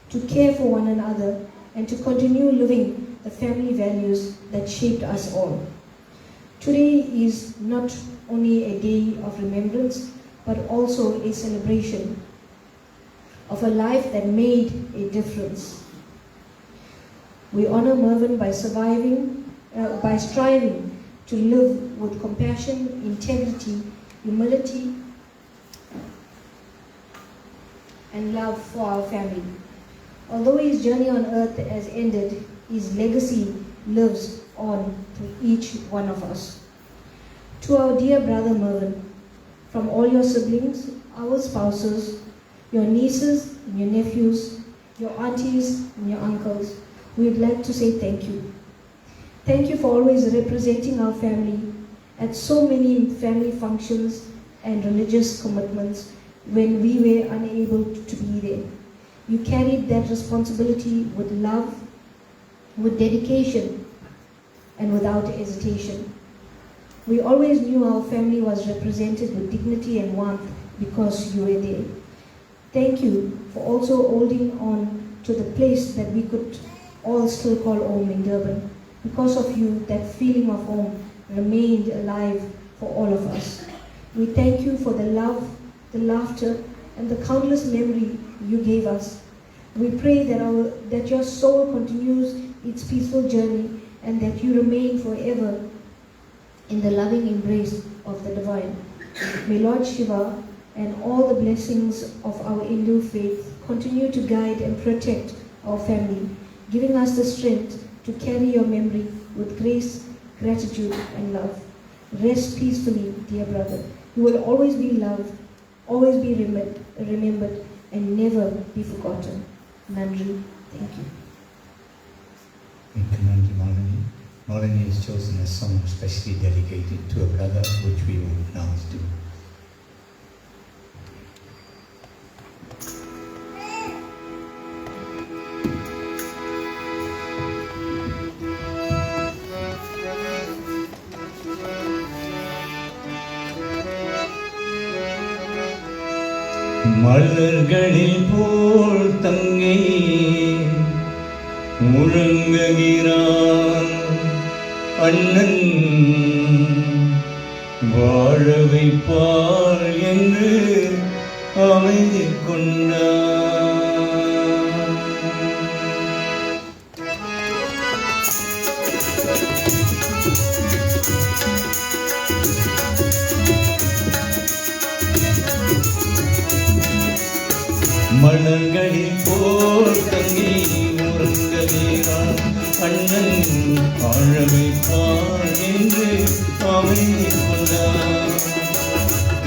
to care for one another, and to continue living the family values that shaped us all. Today is not only a day of remembrance, but also a celebration of a life that made a difference. We honor Mervyn by striving to live with compassion, integrity, humility, and love for our family. Although his journey on earth has ended, his legacy lives on to each one of us. To our dear brother Mervyn, from all your siblings, our spouses, your nieces and your nephews, your aunties and your uncles, we would like to say thank you. Thank you for always representing our family at so many family functions and religious commitments when we were unable to be there. You carried that responsibility with love, with dedication, and without hesitation. We always knew our family was represented with dignity and warmth because you were there. Thank you for also holding on to the place that we could all still call home in Durban. Because of you, that feeling of home remained alive for all of us. We thank you for the love, the laughter, and the countless memory you gave us. We pray that your soul continues its peaceful journey and that you remain forever in the loving embrace of the divine. May Lord Shiva and all the blessings of our Hindu faith continue to guide and protect our family, giving us the strength to carry your memory with grace, gratitude, and love. Rest peacefully, dear brother. You will always be loved, always be remembered, and never be forgotten. Nandri, thank you. Thank you, Nandri Malini. Malini has chosen a song specially dedicated to a brother, which we will now do. மலர்களில் போல் தங்கை உறங்குகிறான் அண்ணன் வாழ வைப்பார் என்று அமைதி கொண்டார். மலர்களில் போல் தங்கி உறங்குகிறான் அண்ணன் வாழ வைப்பார் என்று அமைதி கொண்டார்.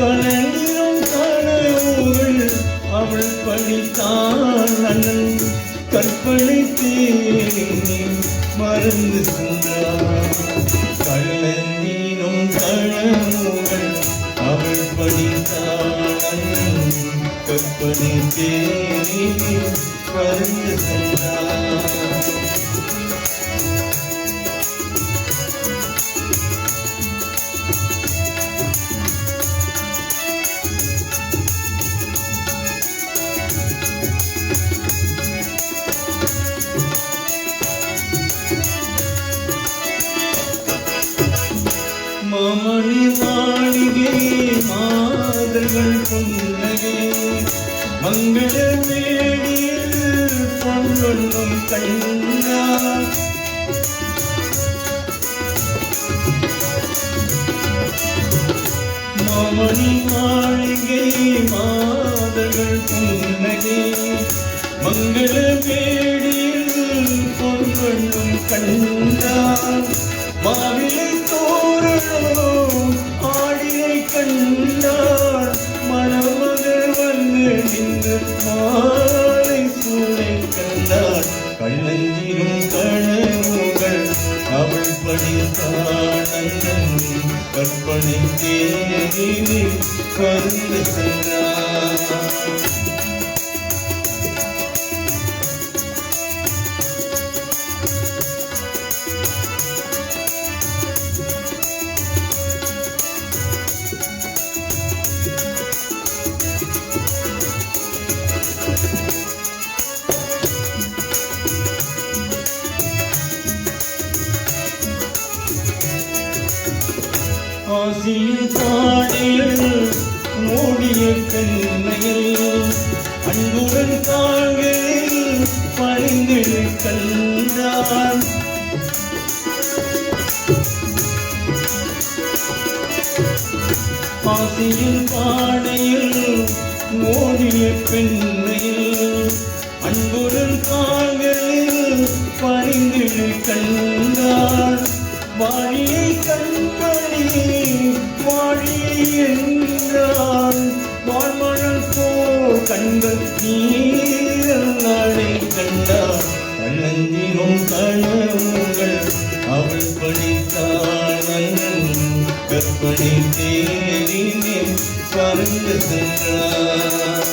கலங்கிரும் கனவுகள் அவள் படித்தான் அண்ணன் கற்பனை தேனி மறந்து கொண்டார். கலந்தினும் கனவுகள் அவள் படித்தான் அண்ணன் கற்பனை தேனி மறந்து கொண்டார். மாமணி மாளிகை மாதர்கள் புன்னகை மங்கள மேடியில் பொன்னும் கண்டார். மாமணி மாளிகை மாதர்கள் புன்னகை மங்கள மேடியில் பொன்னும் கண்டார். மாவிலை தோரணோ ஆடியை கண்டார். மணமகள் வந்து நின்று மாலை சூளை கண்டார். கண்ணஞ்சிரும் கனவுகள் அவள் படித்தாள் அண்ணன் கற்பனை தேனி கருந்து சென்றார். ஆசியின் தாடியில் மூடிய கண்ணையில் அன்புடன் கால்களில் பணிந்திடு கண்டான். ஆசியின் தாடியில் மூடிய பெண்ணையில் அன்புடன் கால்களில் பணிந்திடு கண்டான். வாழியை கண்பணி வாழியை என்றால் வாழ்மணல் போல் கண்கள் நீரங்களை கண்டார். கண்ணஞ்சிரும் கனவுகள் அவள் படித்தாள் அண்ணன் கற்பனை தேரினே பறந்து சென்றார்.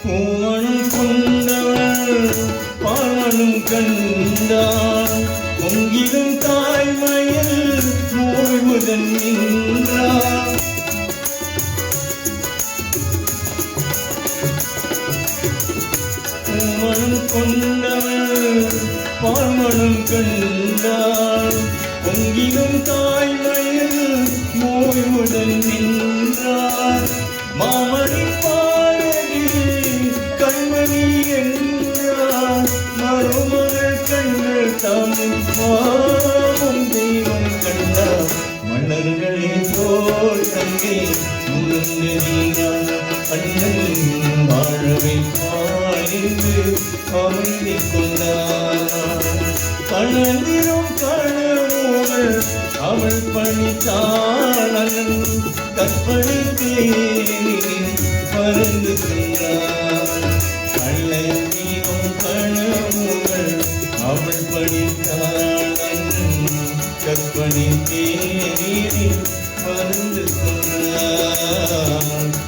பூமணம் கொண்டவள் பாலனும் கண்டான். பொங்கிலும் தாய்மையில் மூழ்குதன் நின்றான். மனம் கொண்டவள் பால்மணம் கண்டாள் பொங்கிலும் தாய்மையில் மோய்வுடன் நின்றார் மாமணி பாடலில் கண்மணி என்றார் மருமகள் கண்கள் தாமும் பாவம் தெய்வம் கண்டார் மன்னர்களே தோல் தங்கை முருந்த நீரான் அண்ணன் வாழவை பாய்ந்து அமைந்திக் கொண்டார் கணந்திரும் கணமுகள் அவள் பணித்தாள் அண்ணன் கற்பழித்தேனில் பறந்து சென்றார் கள்ளந்திரும் கணமுகள் அவள் பணித்தாள் அண்ணன் கற்பழித்தேனில் பறந்து சென்றார்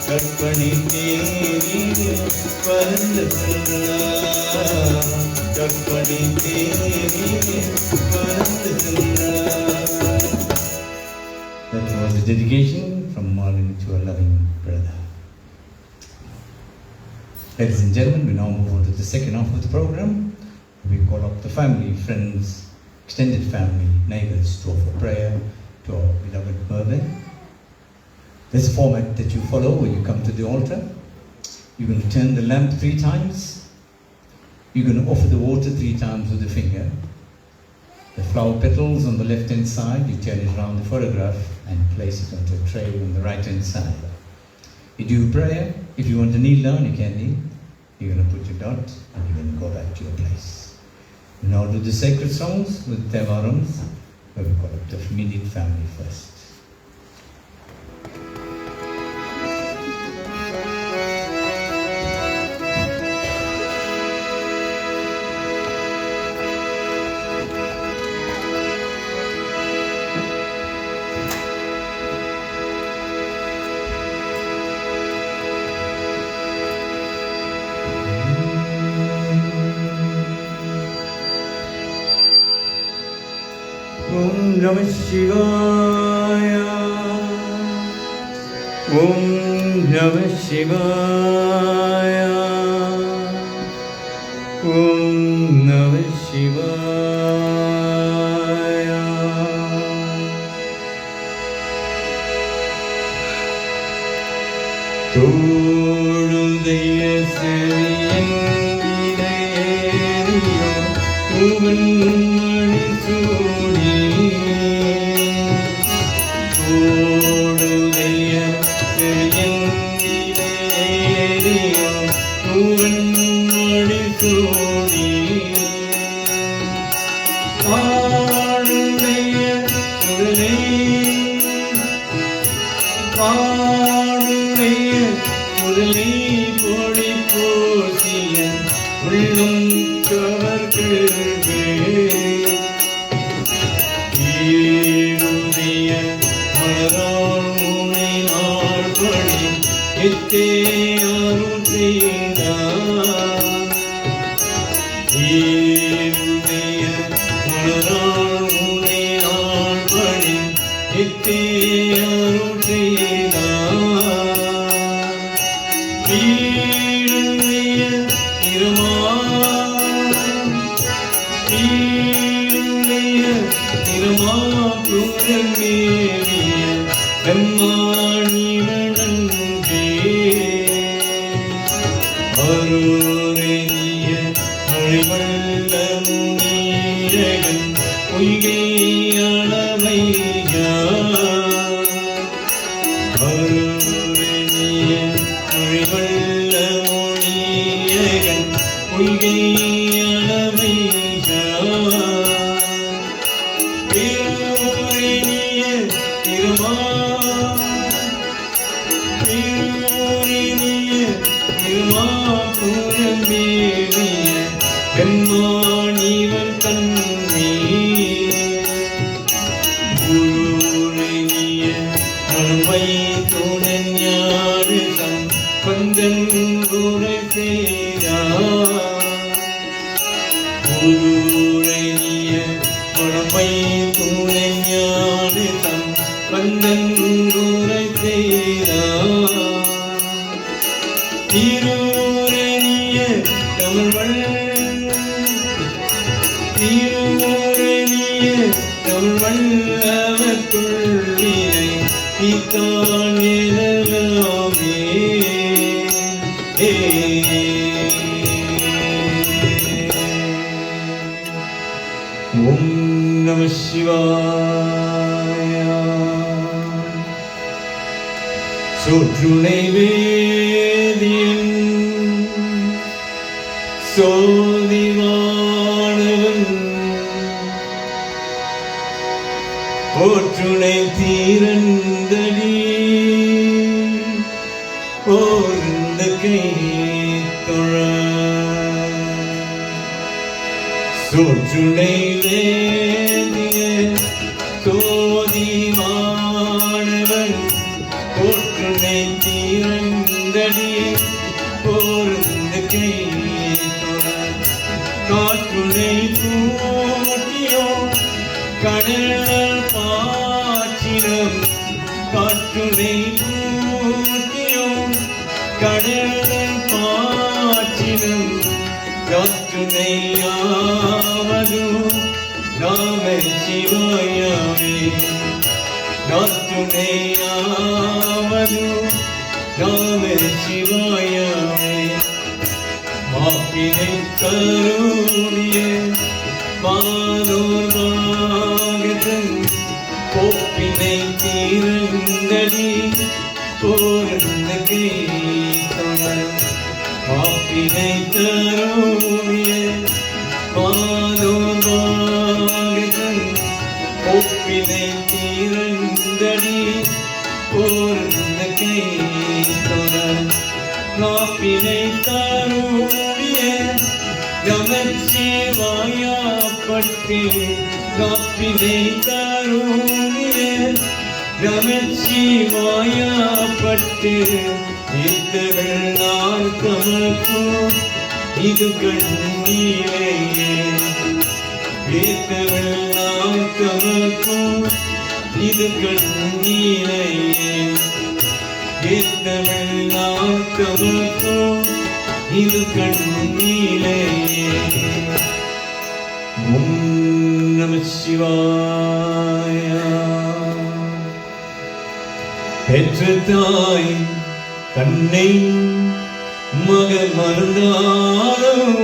கற்பழித்தேனில் பறந்து சென்றார் கற்பழித்தேனில் பறந்து சென்றார். That was a dedication from Marlin to a loving brother. Ladies and gentlemen, we now move on to the second half of the program. We call up the family, friends, extended family, neighbors to offer prayer to our beloved Mervyn. There's a format that you follow when you come to the altar. You're going to turn the lamp 3 times. You're going to offer the water 3 times with the finger. The flower petals on the left hand side, you turn it around the photograph and place it onto a tray on the right hand side. You do prayer. If you want to kneel down, you can kneel. You're going to put your dot and you're going to go back to your place. We now do the sacred songs with Devarams, where we call up the immediate family first. Om Namah Shivaya. Om Namah Shivaya. Om Namah Shivaya. Todudeya seriyengireyeriyo uvanmani suri. Todudeya seriyengireyeriyo uvanmani suri. Aadudeya sudane பாடுடைய முதலை பொடி போசிய உள்ளம் கவர்கள் ஈருடைய மலரால் முனை நாள் பணி எத்தே அருள் செய்தார் ஈருடைய மலரால் முனை நாள் பணி எத்தே அருள் செய்தார் ஈருடைய திருமாபுரமேவிய பெம்மாணிவனன்றே அரூரணிய மழைவள்ளமுனீரகன் பொய்கை அளவையா அரூரணிய மழைவள்ளமுனீரகன் பொய்கை அளவையா பேரூரணிய திருமாபுரமேவிய பெம்மாணிவன் தன்மே குருரணிய அருமை துணஞானம் பந்தன் உரை செய்தார் குருரணிய அருமை துணஞானம் பந்தன் உரை செய்தார் திருரணிய தீரூரணிய தமிழ் வல்லவத்துள்ளினை தீத்தான் எனலாமே ஓம் நம சிவாய. சொற்றுணை வேதியன் சோதிவானவன் போற்றுணை தீரந்தடி ஓர்ந்த கை தொழ சொற்றுணை வேதிய சோதிவானவன் போற்றுணை தீரந்தடி ஓர்ந்த கை காற்றுனை பூட்டியோ கடல் பாச்சிரம் காற்றுனை பூட்டியோ கடல் பாச்சிரம் காற்றுனை ஆவது நாம சிவாயாவே காற்றுனை ஆவது நாம சிவாயாவே மாப்பினை கருணிய மாதோர் பாகதன் கோப்பினை தீரந்தடி போர்ந்த கீழ்த்தொழல் மாப்பினை கருணிய மாதோர் பாகதன் கோப்பினை தீரந்தடி போர்ந்த கீழ்த்தொழல் காப்பினை கருணிய நமச்சிவாயப்பட்டு காப்பினை கருணிய நமச்சிவாயப்பட்டு இத்தவள் நான் கமக்கும் இது கண்ணீரையே இத்தவள் நான் கமக்கும் இது கண்ணீரையே இத்தவள் நான் கமக்கும் இது கண்ணீரையே. ஓம் நம சிவாய. பெற்ற தாய் கண்ணை மகன் மறந்தாலும்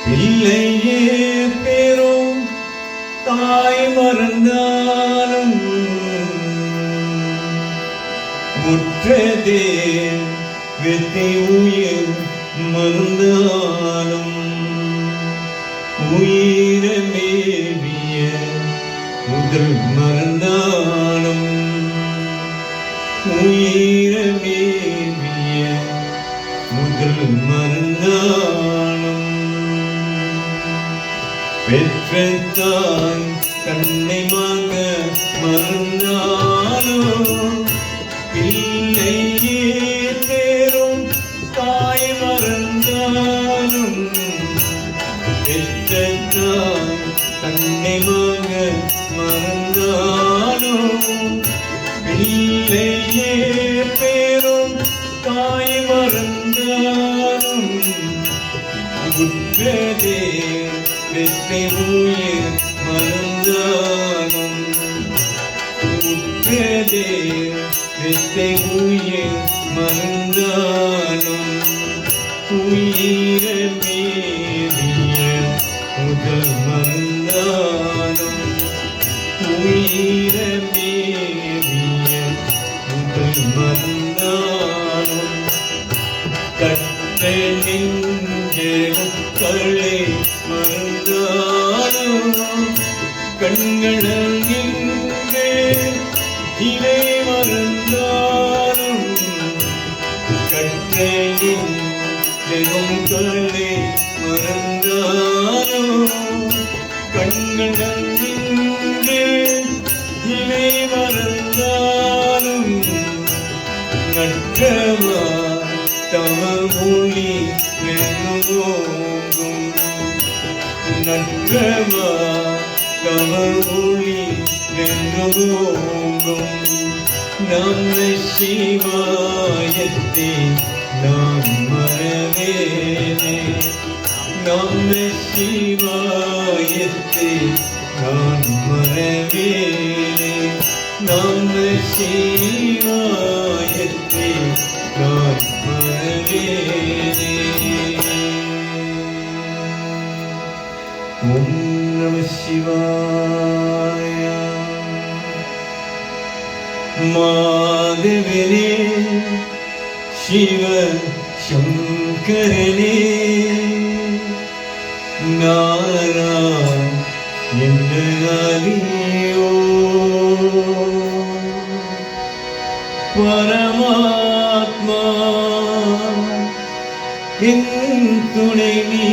பிள்ளையே பேரும் தாய் மறந்தாலும் முற்றதே வெற்றி உயிர் மறந்தாலும் உயிரமேவிய முதல் மறந்தாலும் உயிரமேவிய முதல் மறந்தாலும் பெற்ற தாய் கண்ணை மக மறந்தாலும் பிள்ளையே பேரும் தாய் மறந்தாலும் பெற்ற தாய் கண்ணை மக மறந்தாலும் பிள்ளையே பேரும் தாய் மறந்தாலும் குற்றதே வெற்றி உயிர் மறந்தாலும் குற்றதே வெற்றி உயிர் மறந்தாலும் உயிரமேவிய முதல் மறந்தாலும் உயிரமேவிய முதல் மறந்தாலும் கற்ற நெஞ்சமும் களை மறந்தாலும் கண்களல் நின்றே இலை மறந்தாலும் கற்ற நெஞ்சமும் களை மறந்தாலும் கண்களல் நின்றே இலை மறந்தாலும் நற்றவா தமமொழி வெண்ணுவோங்கும் நற்றவா தமமொழி வெண்ணுவோங்கும் நம்ம சிவாயத்தை நான் மறவேனே நம சிவாயத்தை நான் மறவேனே நம சிவாயத்தை நான் மறவேனே ஓம் நம சிவாய மாதவனே சிவ சங்கரனே நாராயணோ பரமாத்மா என் துணை நீ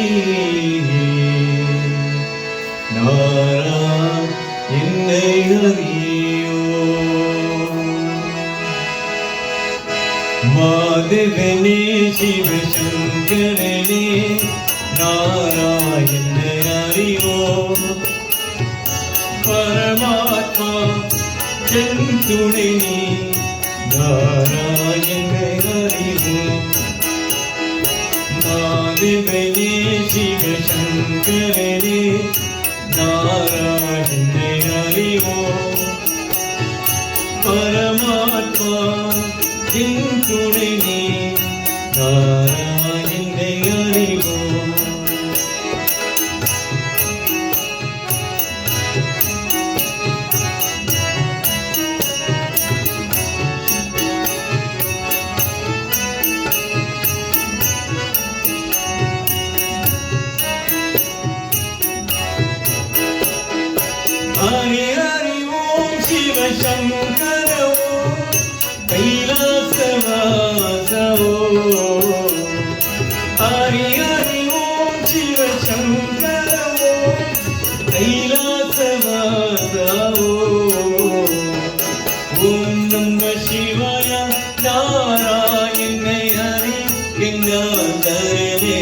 என்னை அறியோ மாதவனே சிவசங்கரனே நாராயணனை அறியோ பரமாத்மா என் துணை நீ நாராயணனை அறியோ மாதவனே சிவசங்கரனே நாராயணனை அறிவோ பரமாத்மா என் துணை நீ நாராயணனை அறிவோ ஹரி ஹரி ஓம் சிவ சங்கர ஓம் கைலாசவாச ஓம் ஹரி ஹரி ஓம் சிவ சங்கர ஓம் கைலாசவாச ஓம் நம சிவாய நாராயணனை ஹரி கங்காதரனே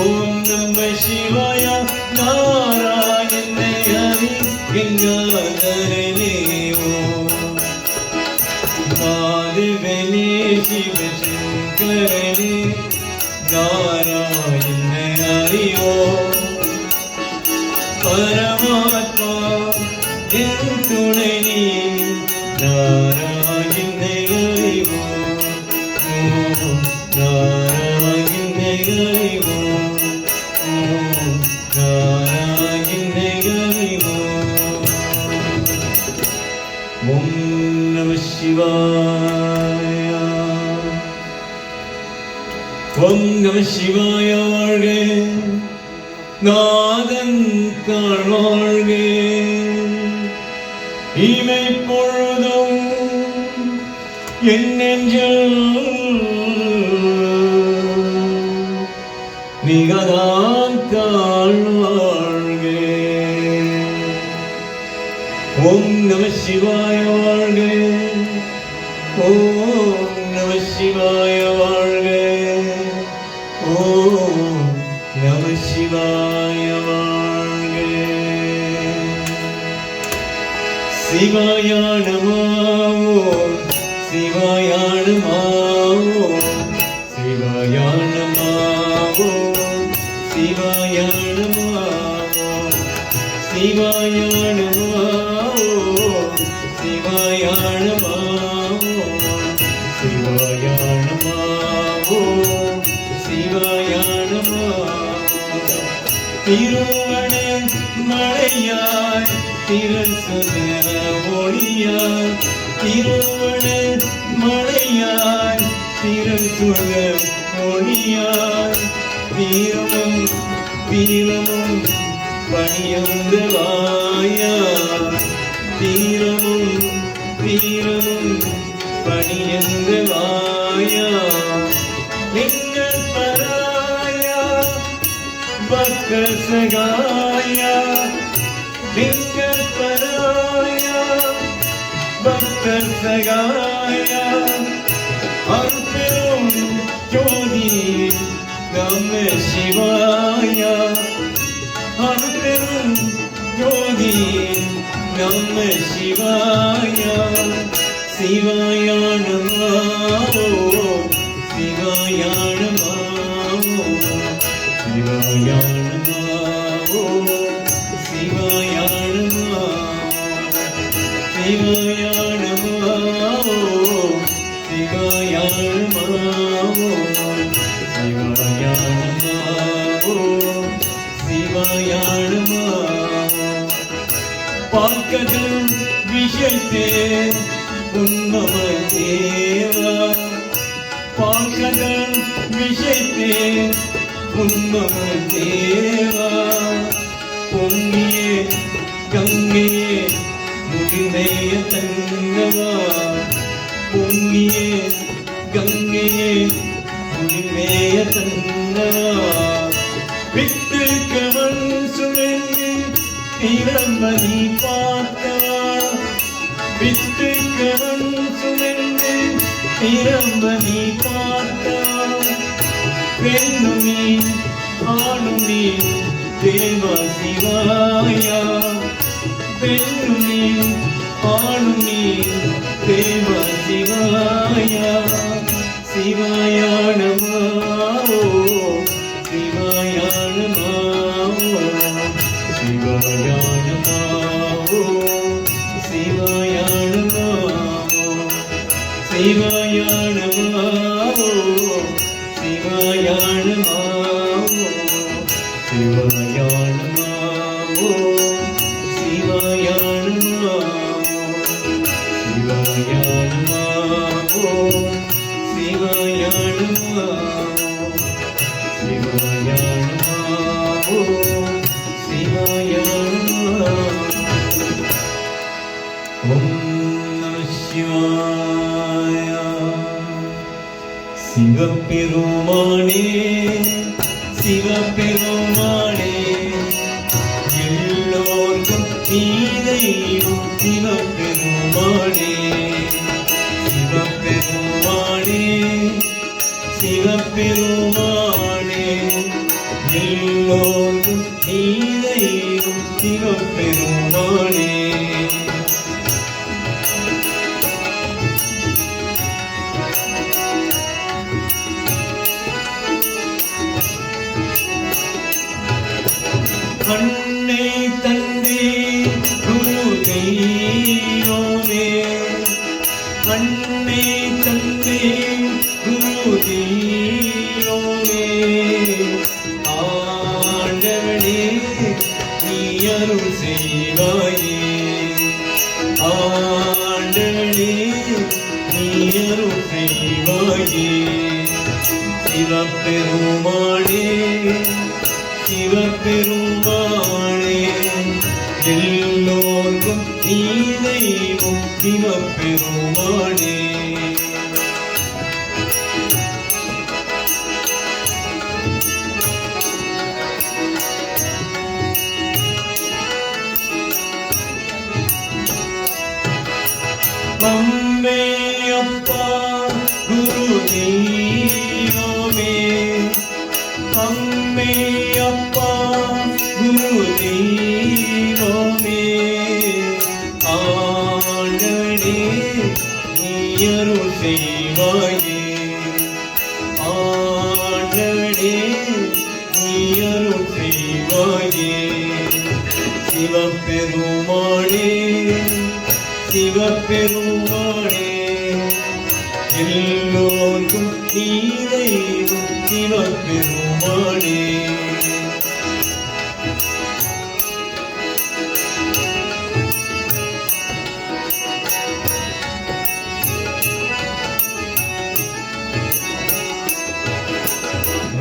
ஓம் நம சிவாய நாராயணனை ஹரி கங்காதரனே மாதவனே சிவசங்கரனே நாராயணனை அறியோ பரமாத்மா என் துணை நீ நாராயணனை அறிவோ நாராயணனை அறிவோ ஓம் நம சிவாய ஓம் நம சிவாய வாழ்க நாதன் தாழ்வாழ்க இமை பொழுதும் என் நெஞ்சில் மிகதான் தாழ்வாழ்க ஓம் நம சிவாய வாழ்க ஓம் நம சிவாய வாழ்க ஓம் நம சிவாய வாழ்க சிவாய நமோ சிவாய நமோ சிவாய நமோ சிவாய நமோ சிவாய நமோ சிவாய நமோ சிவாய நமோ சிவாய நமோ திருவண மழையாய் திருசுத ஒளியாய் திருவண மழையாய் திருசுத ஒளியாய் வீரமும் வீரமும் பணியந்தவாயா வீரமும் வீரமும் பணியந்தவாயா லிங்கல் பராயா பக்த சகாயா லிங்கல் பராயா பக்த சகாயா அருட்பெரும் ஜோதி நம சிவாய அருட்பெரும் ஜோதி நம சிவாய சிவாய நமோ சிவாய நமோ சிவாய நமோ சிவாய நமோ சிவாய நமோ சிவாய நமோ சிவாய நமோ சிவாய நமோ பால்கடல் விஷயத்தே உன்மம தேவா பால்கடல் விஷயத்தே உன்மம தேவா பொங்கியே கங்கையே முடிந்தேய தங்கவா பொங்கியே கங்கையே முடிந்தேய தங்கவா விட்டு கவன் சுழன்று திறம்பதி பார்த்தவா விட்டு கவன் சுழன்று திறம்பதி பார்த்தவா பெண்ணுமீ ஆணுமீ தேவா சிவாயா பெண்ணுமீ ஆணுமீ தேவா சிவாயா சிவாய நமோ சிவாய நமோ சிவாய நமோ சிவாய நமோ சிவாய நமோ சிவாய நமோ சிவாய நமோ சிவாய நமோ சிவாய நமோ சிவாய நமோ சிவாய நமோ சிவாய நமோ ஓம் நம சிவாய சிவபெருமானே சிவபெருமானே எல்லோர்க்கும் நீதையும் சிவபெருமானே சிவபெருமானே சிவபெருமானே எல்லோர்க்கும் நீதையும் சிவபெருமானே அன்னை தந்தை குரு தெய்வமே அன்னை தந்தை குரு தெய்வமே ஆண்டவனே நீ அருள் செய்வாயே ஆண்டவனே நீ அருள் செய்வாயே சிவபெருமானே சிவபெருமானே எல்லோர்க்கும் நீ தெய்வம் சிவபெருமானே அம்மே அப்பா குரு தெய்வமே அம்மே அப்பா குரு தெய்வமே ஆண்டவனே நீ அருள் செய்வாயே ஆண்டவனே நீ அருள் செய்வாயே சிவபெருமானே சிவபெருமானே எல்லோர்க்கும் நீ தெய்வம் சிவபெருமானே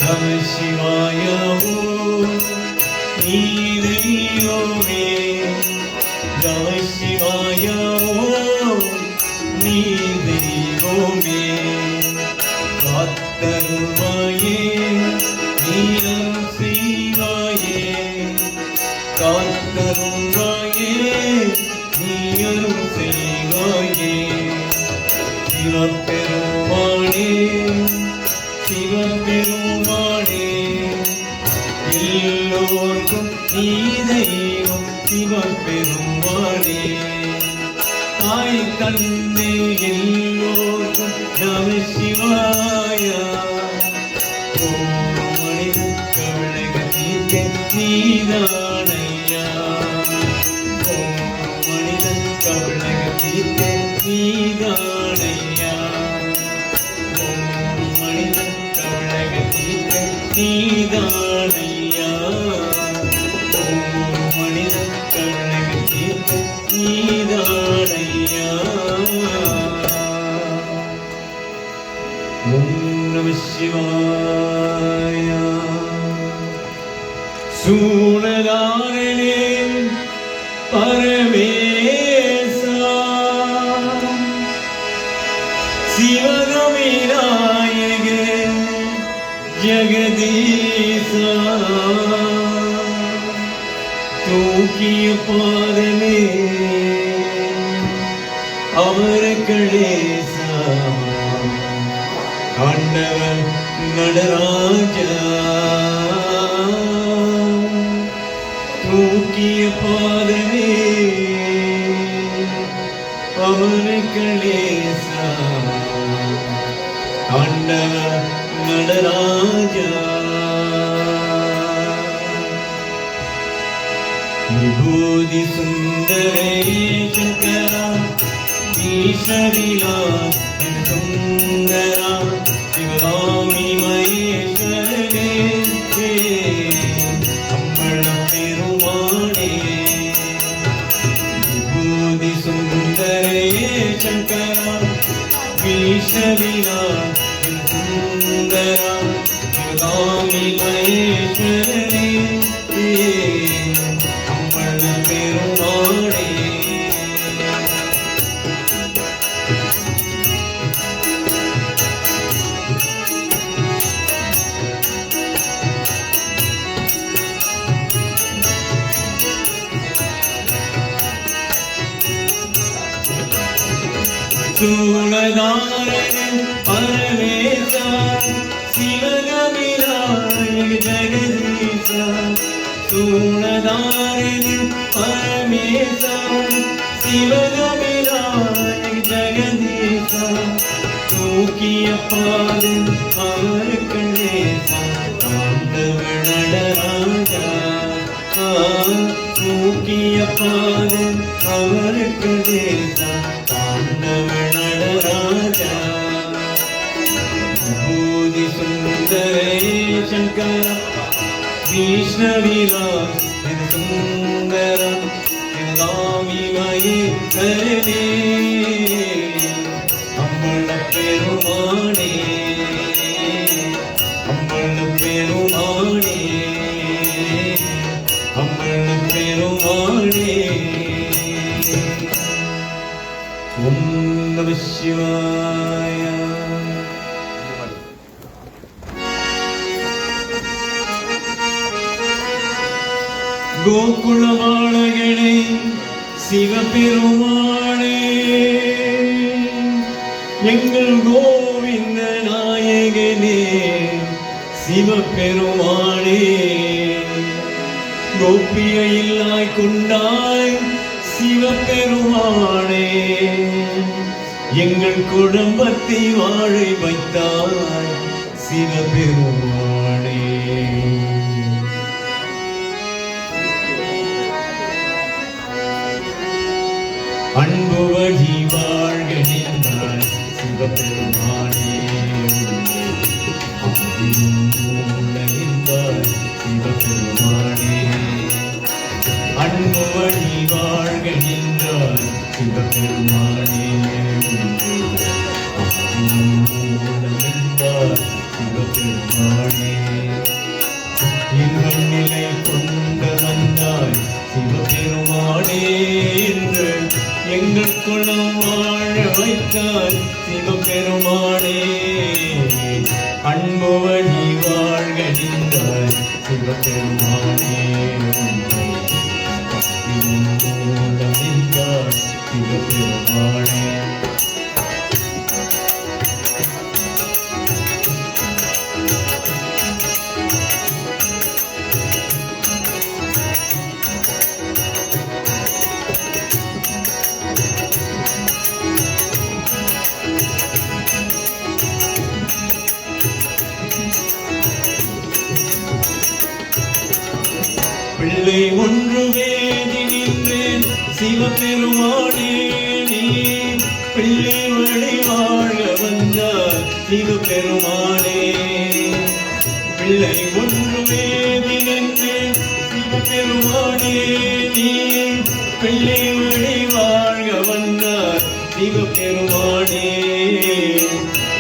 நம சிவாய நீ தெய்வமே நம சிவாய நீ தெய்வமே காத்தருள்வாயே நீ அருள் செய்வாயே காத்தருள்வாயே நீ அருள் செய்வாயே சிவபெருமானே சிவபெருமானே எல்லோர்க்கும் நீ தெய்வம் சிவபெருமானே தாய் தந்தை நீதானையா மனிதன் கவலைக தீர்க்க நீதானையா மனிதன் கவலைக தீர்க்க நீதானையா மனிதன் கவலைக தீர்க்க நீதானையா ஓம் நம சிவாய சூழலாரனே பரமேசா சிவகமிநாயக ஜெகதீசா தூக்கிய பாதமே அமரக்களேசா ஆண்டவன் நடராஜா தூக்கிய பாதமே அமரக்களேசா ஆண்டவன் நடராஜா விபூதி சுந்தரே சங்கரா ஈஸ்வரிலா சுந்தரா சிவகாமி மகேஸ்வரனே அம்பள பெருமானே விபூதி சுந்தரே சங்கரா ஈஸ்வரிலா சுந்தரா சிவகாமி மகேஸ்வரனே அம்பள பெருமானே சூழலாரன் பரமேசா சிவகமிநாயக ஜெகதீசா சூழலாரன் பரமேசா சிவகமிநாயக ஜெகதீசா தூக்கிய பாதம் அமரக்களேசா ஆண்டவன் நடராஜா தூக்கிய பாதம் அமரக்களேசா ஆண்டவன் நடராஜா விபூதி சுந்தரே சங்கர விஷ்ணவிலா சுந்தர சிவகாமி மகேஸ்வரனே அம்பள பெருமானே அம்பள பெருமானே அம்பள பெருமானே ஓம் நம சிவாய கோகுலவாழகனே சிவபெருமானே எங்கள் கோவிந்த நாயகனே சிவபெருமானே கோபியை இல்லாய் கொண்டாய் சிவபெருமானே எங்கள் குடும்பத்தை வாழ வைத்தாய் சிவபெருமானே அன்பு வழி வாழ்க நின்றாய் சிவபெருமானே ஆதியும் மூலகின்றாய் சிவபெருமானே அன்பு வழி வாழ்க நின்றாய் சிவபெருமானே ஆதியும் மூலகின்றாய் சிவபெருமானே இன்பம் நிலை கொண்டு வந்தாய் சிவபெருமானே என்று எங்கள் குலம் வாழ வைத்தாய் சிவபெருமானே அன்பு வழி வாழ்க நின்றாய் சிவபெருமானே மூலம் நின்றாய் சிவபெருமானே பிள்ளை ஒன்று வேதி நின்றேன் சிவபெருமானே நீ பிள்ளை வழி வாழ வந்தார் சிவபெருமானே பிள்ளை ஒன்று வேதி நின்றேன் சிவபெருமானே நீ பிள்ளை வழி வாழ வந்தார் சிவபெருமானே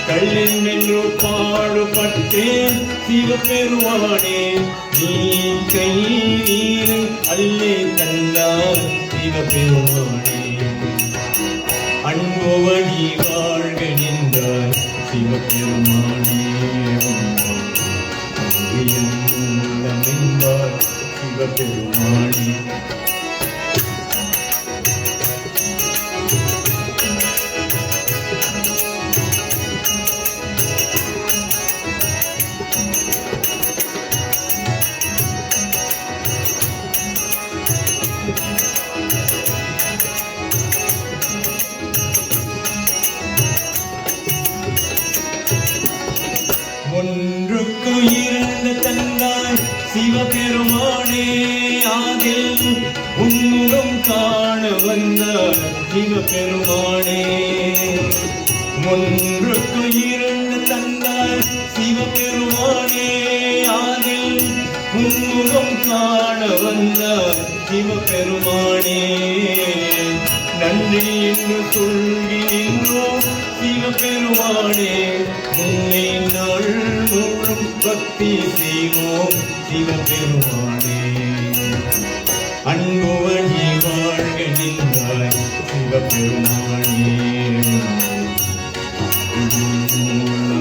கள்ளன் என்று பாடுபட்டேன் சிவபெருமானே நீ கை நீரை அள்ளி தந்தார் சிவபெருமானே அன்பு வழி வாழ்க நின்றார் சிவபெருமானே என்பார் சிவபெருமானே ஒன்றுக்கு இரண்டு தந்தாய் சிவபெருமானே அதில் உன்முகம் காண வந்தார் சிவபெருமானே ஒன்றுக்கு இரண்டு தந்தாய் சிவபெருமானே அதில் உன்முகம் காண வந்தார் சிவபெருமானே நன்றி என்று சொல்கிறோம் சிவபெருமானே உன்னை நாள் முழும் பக்தி செய்வோம் சிவபெருமானே அன்பு வழி வாழ்க நின்றாய் சிவபெருமானே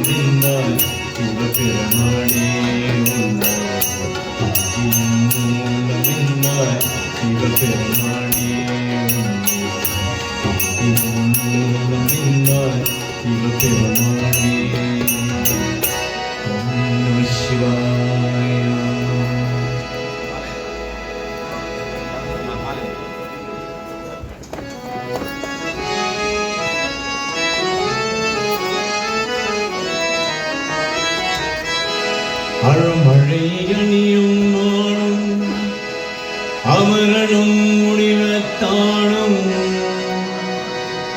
நின்றாய் சிவபெருமானே நின்றாய் சிவபெருமானே சிவபெருமானே நம சிவாய அழமழை அணியும் நாளும் அமரனும் முடிவத்தானும்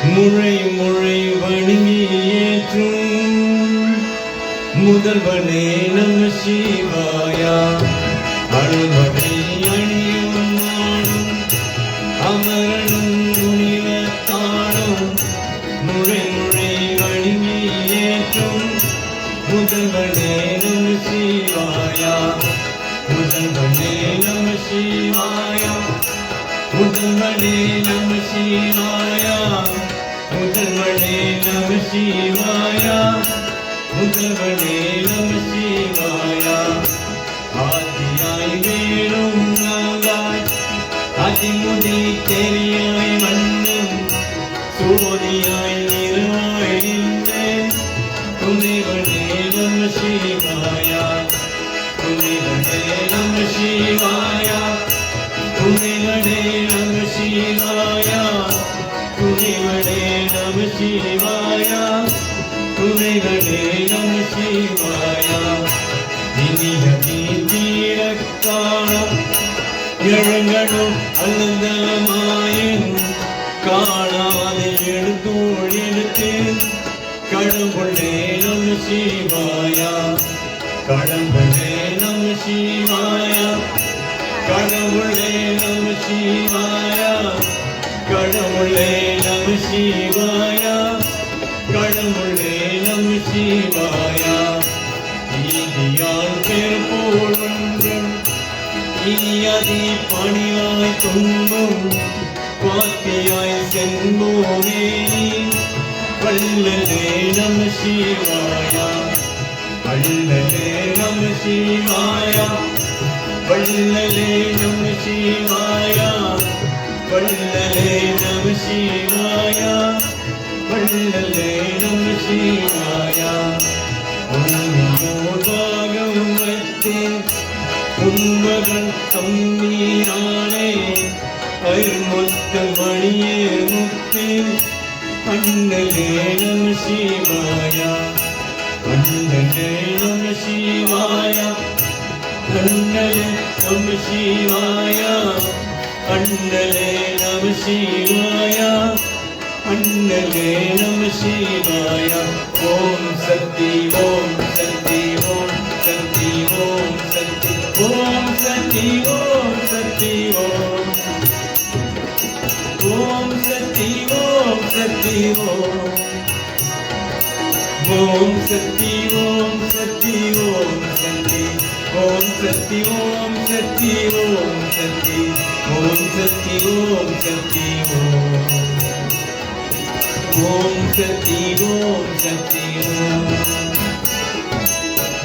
முறை முறை வணங்கி ஏற்றும் முதல்வனே நம சிவாயா அழமழை அணியும் நாளும் அமரனும் முடிவத்தானும் முறை முறை வணங்கி ஏற்றும் முதல்வனே நம சிவாயா முதல்வனே நம சிவாயா முதல்வனே நம சிவாயா முதல்வனே நம சிவாயா முதல்வனே நம சிவாயா ஆதியாய் வேணும் நாகாய் அதிமுதி தெரியாய் மண்ணும் சோதியாய் நிறுவாய் நின்றேன் துணிவனே நம சிவாயா துணிவனே நம சிவாயா துணிவனே நம சிவாயா துணிவனே நம சிவாயா துணிவனே நம சிவாயா இனிய தீரக்கான இழங்கடும் அழுந்தமாயின் காணாதை எடுத்தோள் எடுத்து கடவுளே நம சிவாயா கடவுளே நம சிவாயா கடவுளே நம சிவாயா கடவுளே நம சிவாயா கடவுளே நம சிவாயா இனியால் பேர் போல் ஒன்றும் இனியதி பணியாய் துன்பம் பாத்தியாய் சென்போமே வல்லலே நம சிவாயா வல்லலே நம சிவாயா வல்லலே நம சிவாயா வல்லலே நம சிவாயா வல்லலே நம சிவாயா உன்மோதாகம் வைத்தேன் உண்மகள் தம்மீரானே அயர்மொத்த மணியே முத்தேன் அண்ணலே நம சிவாயா அண்ணலே நம சிவாயா அண்ணலே நம சிவாயா அண்ணலே நம சிவாயா அண்ணலே நம சிவாயா ஓம் சக்தி ஓம் சக்தி ஓம் சக்தி ஓம் சக்தி ஓம் சக்தி ஓம் சக்தி ஓம் ஓம் சக்தி ஓம் சக்தி ஓம் ஓம் சக்தி ஓம் சக்தி ஓம் சக்தி ஓம் சக்தி ஓம் சக்தி ஓம் சக்தி ஓம் சக்தி ஓம் சக்தி ஓம் சக்தி ஓம் சக்தி ஓம்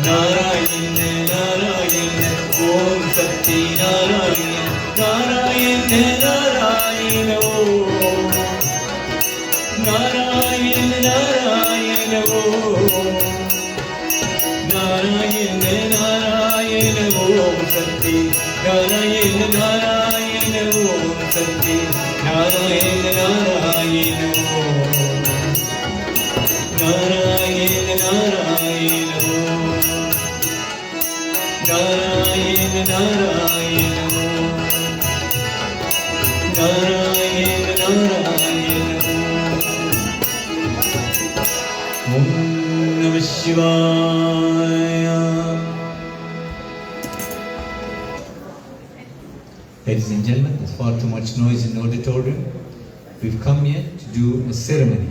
நாராயண நாராயண ஓம் சக்தி நாராயண நாராயண நாராயண ஓம் நாராயண நாராயண ஓம் நாராயண நாராயண ஓம் சக்தி நாராயண நாராயண ஓம் சக்தி நாராயண நாராயண ஓம் நாராயண நாராயண ஓம் நாராயண நாராயண ஓம் நாராயண நாராயண ஓம் நம சிவாய. Ladies and gentlemen, there's far too much noise in the auditorium. We've come here to do a ceremony.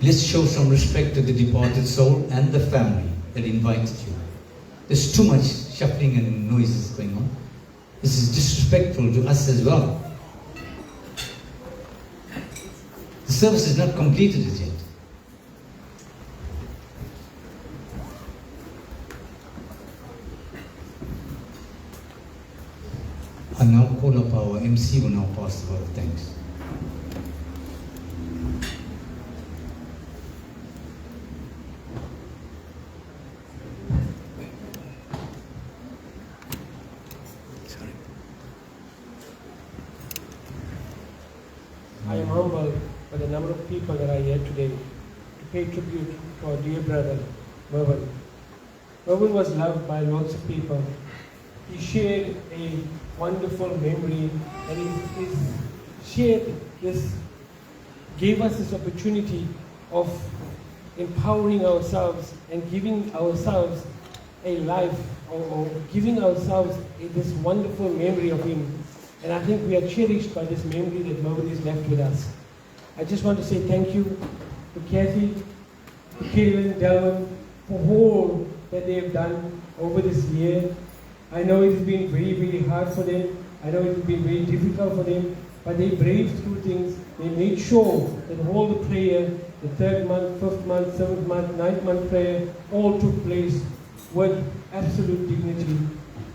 Let's show some respect to the departed soul and the family that invited you. There's too much shuffling and noises going on. This is disrespectful to us as well. The service is not completed as yet. I now call up our MC who now pass the word of thanks. I am humbled by the number of people that are here today to pay tribute to our dear brother, Mervyn. Mervyn was loved by lots of people. He shared a wonderful memory, and gave us this opportunity of empowering ourselves and giving ourselves a life, or giving ourselves this wonderful memory of him. And I think we are cherished by this memory that Mervyn is left with us. I just want to say thank you to Kathy, to Kaylin, Delvin, for all that they have done over this year. I know it has been very, very hard for them. I know it has been very difficult for them, but they braved through things. They made sure that all the prayer, the 3rd month, 5th month, 7th month, 9th month prayer, all took place with absolute dignity.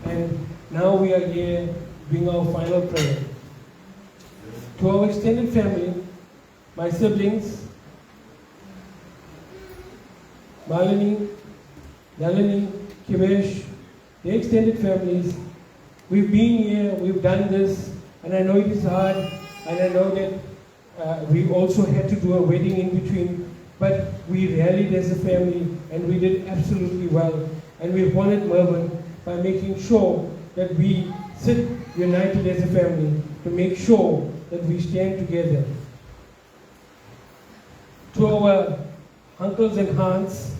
And now we are here doing our final prayer. To our extended family, my siblings, Malini, Nalini, Kimesh, the extended families, we've been here, we've done this, and I know it is hard, and I know that we also had to do a wedding in between, but we rallied as a family, and we did absolutely well. And we honored Mervyn by making sure that we sit united as a family to make sure that we stand together. To our uncles and aunts,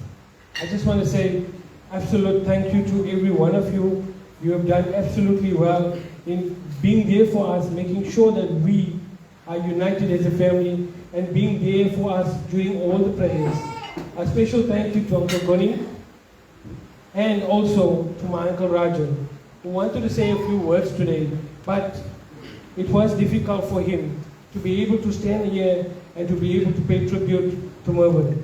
I just want to say absolute thank you to every one of you. You have done absolutely well in being there for us, making sure that we are united as a family and being there for us during all the prayers. A special thank you to Uncle Goni and also to my Uncle Rajan, who wanted to say a few words today, but it was difficult for him to be able to stand here and to be able to pay tribute to Mervyn.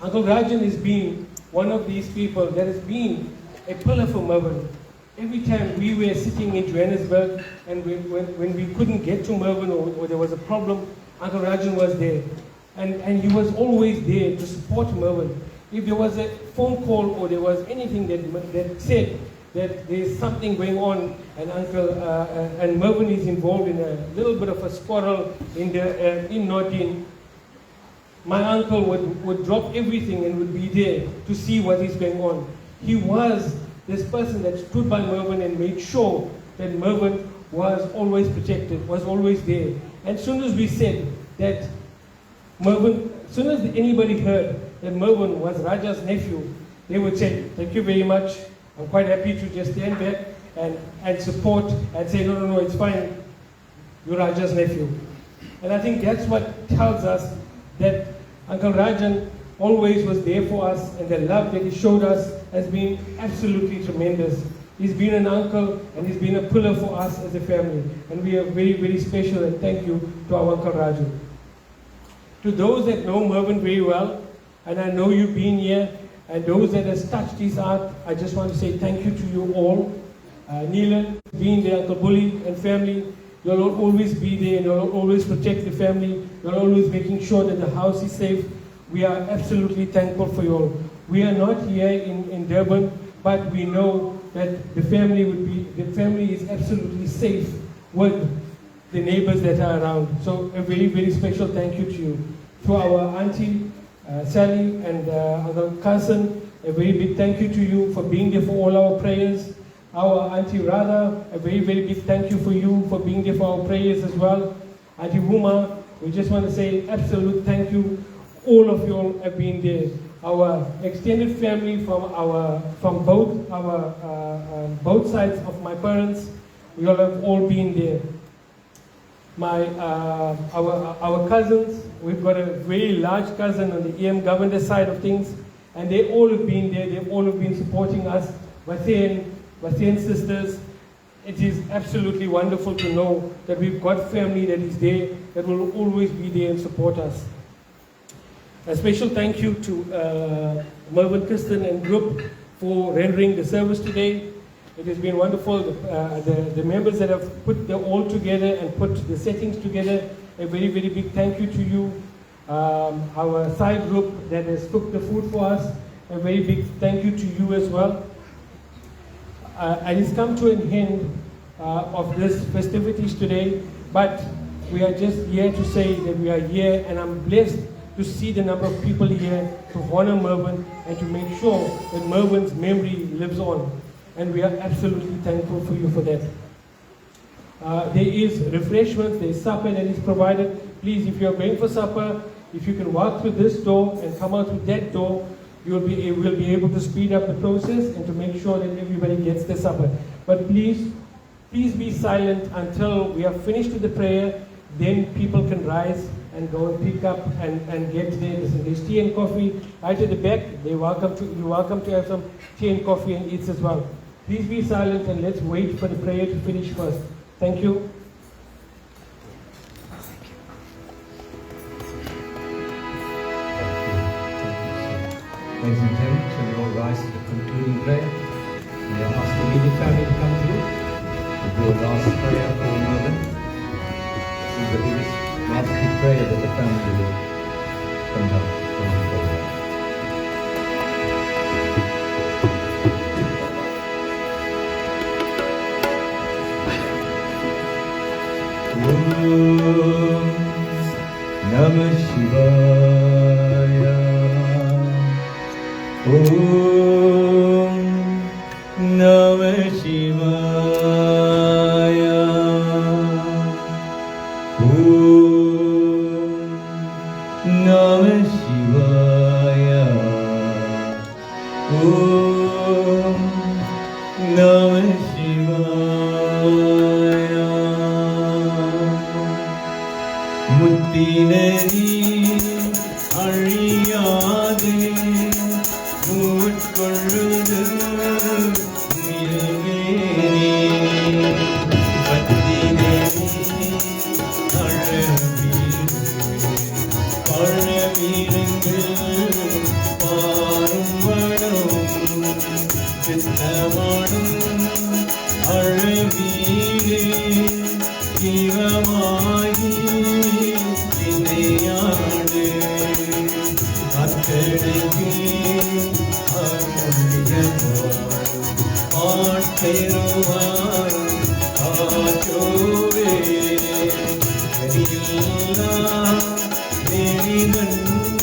Uncle Rajan has been one of these people that has been a pillar for Mervyn. Every time we were sitting in Johannesburg and when we couldn't get to Mervyn or there was a problem, Uncle Rajan was there. And he was always there to support Mervyn. If there was a phone call or there was anything that said that there's something going on and and Mervyn is involved in a little bit of a squirrel in Nordin, my uncle would drop everything and would be there to see what is going on. He was this person that stood by Mervyn and made sure that Mervyn was always protected, was always there. And as soon as we said that Mervyn, as soon as anybody heard that Mervyn was Raja's nephew, they would say, thank you very much. I'm quite happy to just stand back and support and say, no, it's fine. You're Raja's nephew. And I think that's what tells us that Uncle Rajan always was there for us, and the love that he showed us has been absolutely tremendous. He's been an uncle and he's been a pillar for us as a family. And we are very, very special, and thank you to our Uncle Raju. To those that know Mervyn very well, and I know you've been here, and those that has touched his heart, I just want to say thank you to you all. Neelan, being there, Uncle Bully and family, you'll always be there and you'll always protect the family. You're always making sure that the house is safe. We are absolutely thankful for you all. We are not here in Durban, but we know that the family is absolutely safe with the neighbors that are around. So a very, very special thank you to you. To our auntie, Sally, and Uncle Cousin, a very big thank you to you for being there for all our prayers. Our Auntie Radha, a very, very big thank you for you for being there for our prayers as well. Auntie Huma, we just want to say absolute thank you. All of you all have been there. Our extended family from both sides of my parents, we all have all been there. Our cousins, we've got a very large cousin on the EM Governor side of things, and they all have been there. They all have been supporting us. Vathian sisters, it is absolutely wonderful to know that we've got family that is there, that will always be there and support us. A special thank you to Mervyn Kirsten and group for rendering the service today. It has been wonderful. The members that have put the all together and put the settings together, a very, very big thank you to you. Our side group that has cooked the food for us, a very big thank you to you as well. And it's come to an end of this festivities today, but we are just here to say that we are here, and I'm blessed to see the number of people here to honor Mervyn and to make sure that Mervyn's memory lives on. And we are absolutely thankful for you for that. There is refreshments, there is supper that is provided. Please, if you are going for supper, if you can walk through this door and come out through that door, we'll be able to speed up the process and to make sure that everybody gets their supper. But please be silent until we are finished with the prayer. Then people can rise and go and pick up and get there. There's tea and coffee right at the back. You're welcome to have some tea and coffee and eats as well. Please be silent and let's wait for the prayer to finish first. Thank you. Ladies and gentlemen, shall we all rise to the concluding prayer? May I ask the immediate family to come through to do a last prayer for Mervyn. This is the biggest last big prayer that the family will conduct going forward. Om Namah Shivaya. Om Namah Shivaya. Om Namah Shivaya. Om Namah Shivaya. Muttinari Ariyade Mutkolludu Milveni Kattinari Aramiringu Parumvanam Chittamanam Aravire Kivamagi Ineyade Akkanaki Armuliyavar Aathiruvar Aachove Hariyalla Nerimandu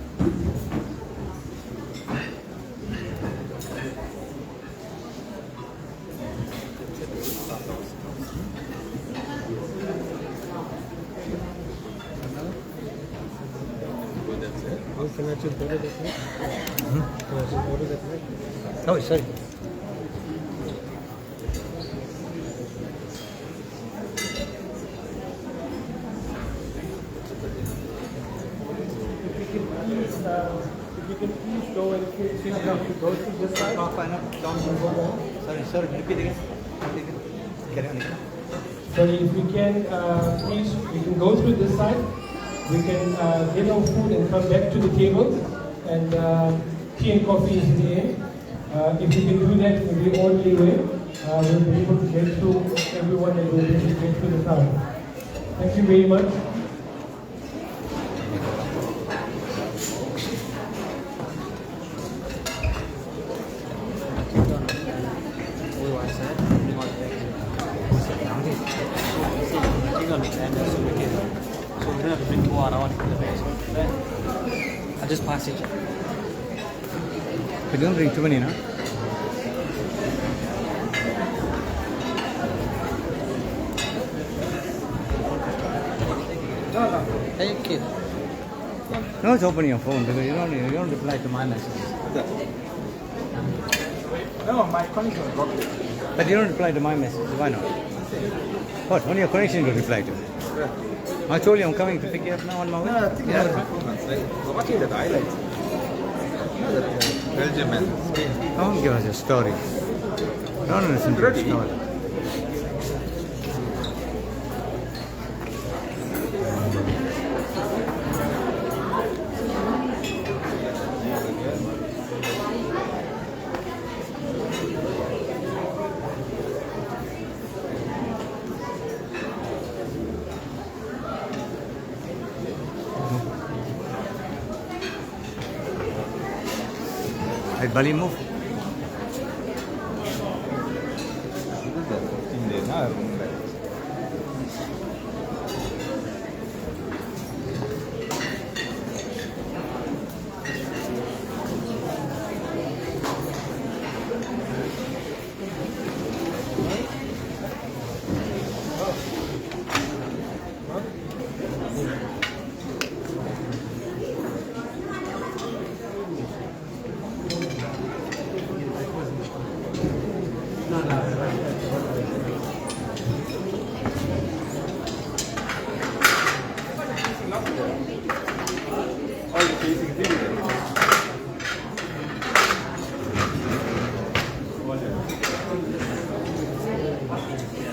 Oh, sorry. If you can please go and go to this side. Sorry, repeat again. Carry on. Sorry, if we can, please, we can go through this side. We can get our food and come back to the table. And tea and coffee is in the end. If we can do that in the orderly way, we'll be able to get through everyone and we'll be able to get through the crowd. Thank you very much. I'll just pass it. But don't drink too many, no? Hey, kid. No, it's open your phone because you don't reply to my messages. No, my connection is blocked. But you don't reply to my messages. Why not? What? Only your connection you reply to. I told you I'm coming to pick you up now on my way. No, I think I have performance. Like, what is that highlights? Belgium and Spain. Don't give us a story. Don't listen to the story. Right, Bali, move.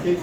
Yeah.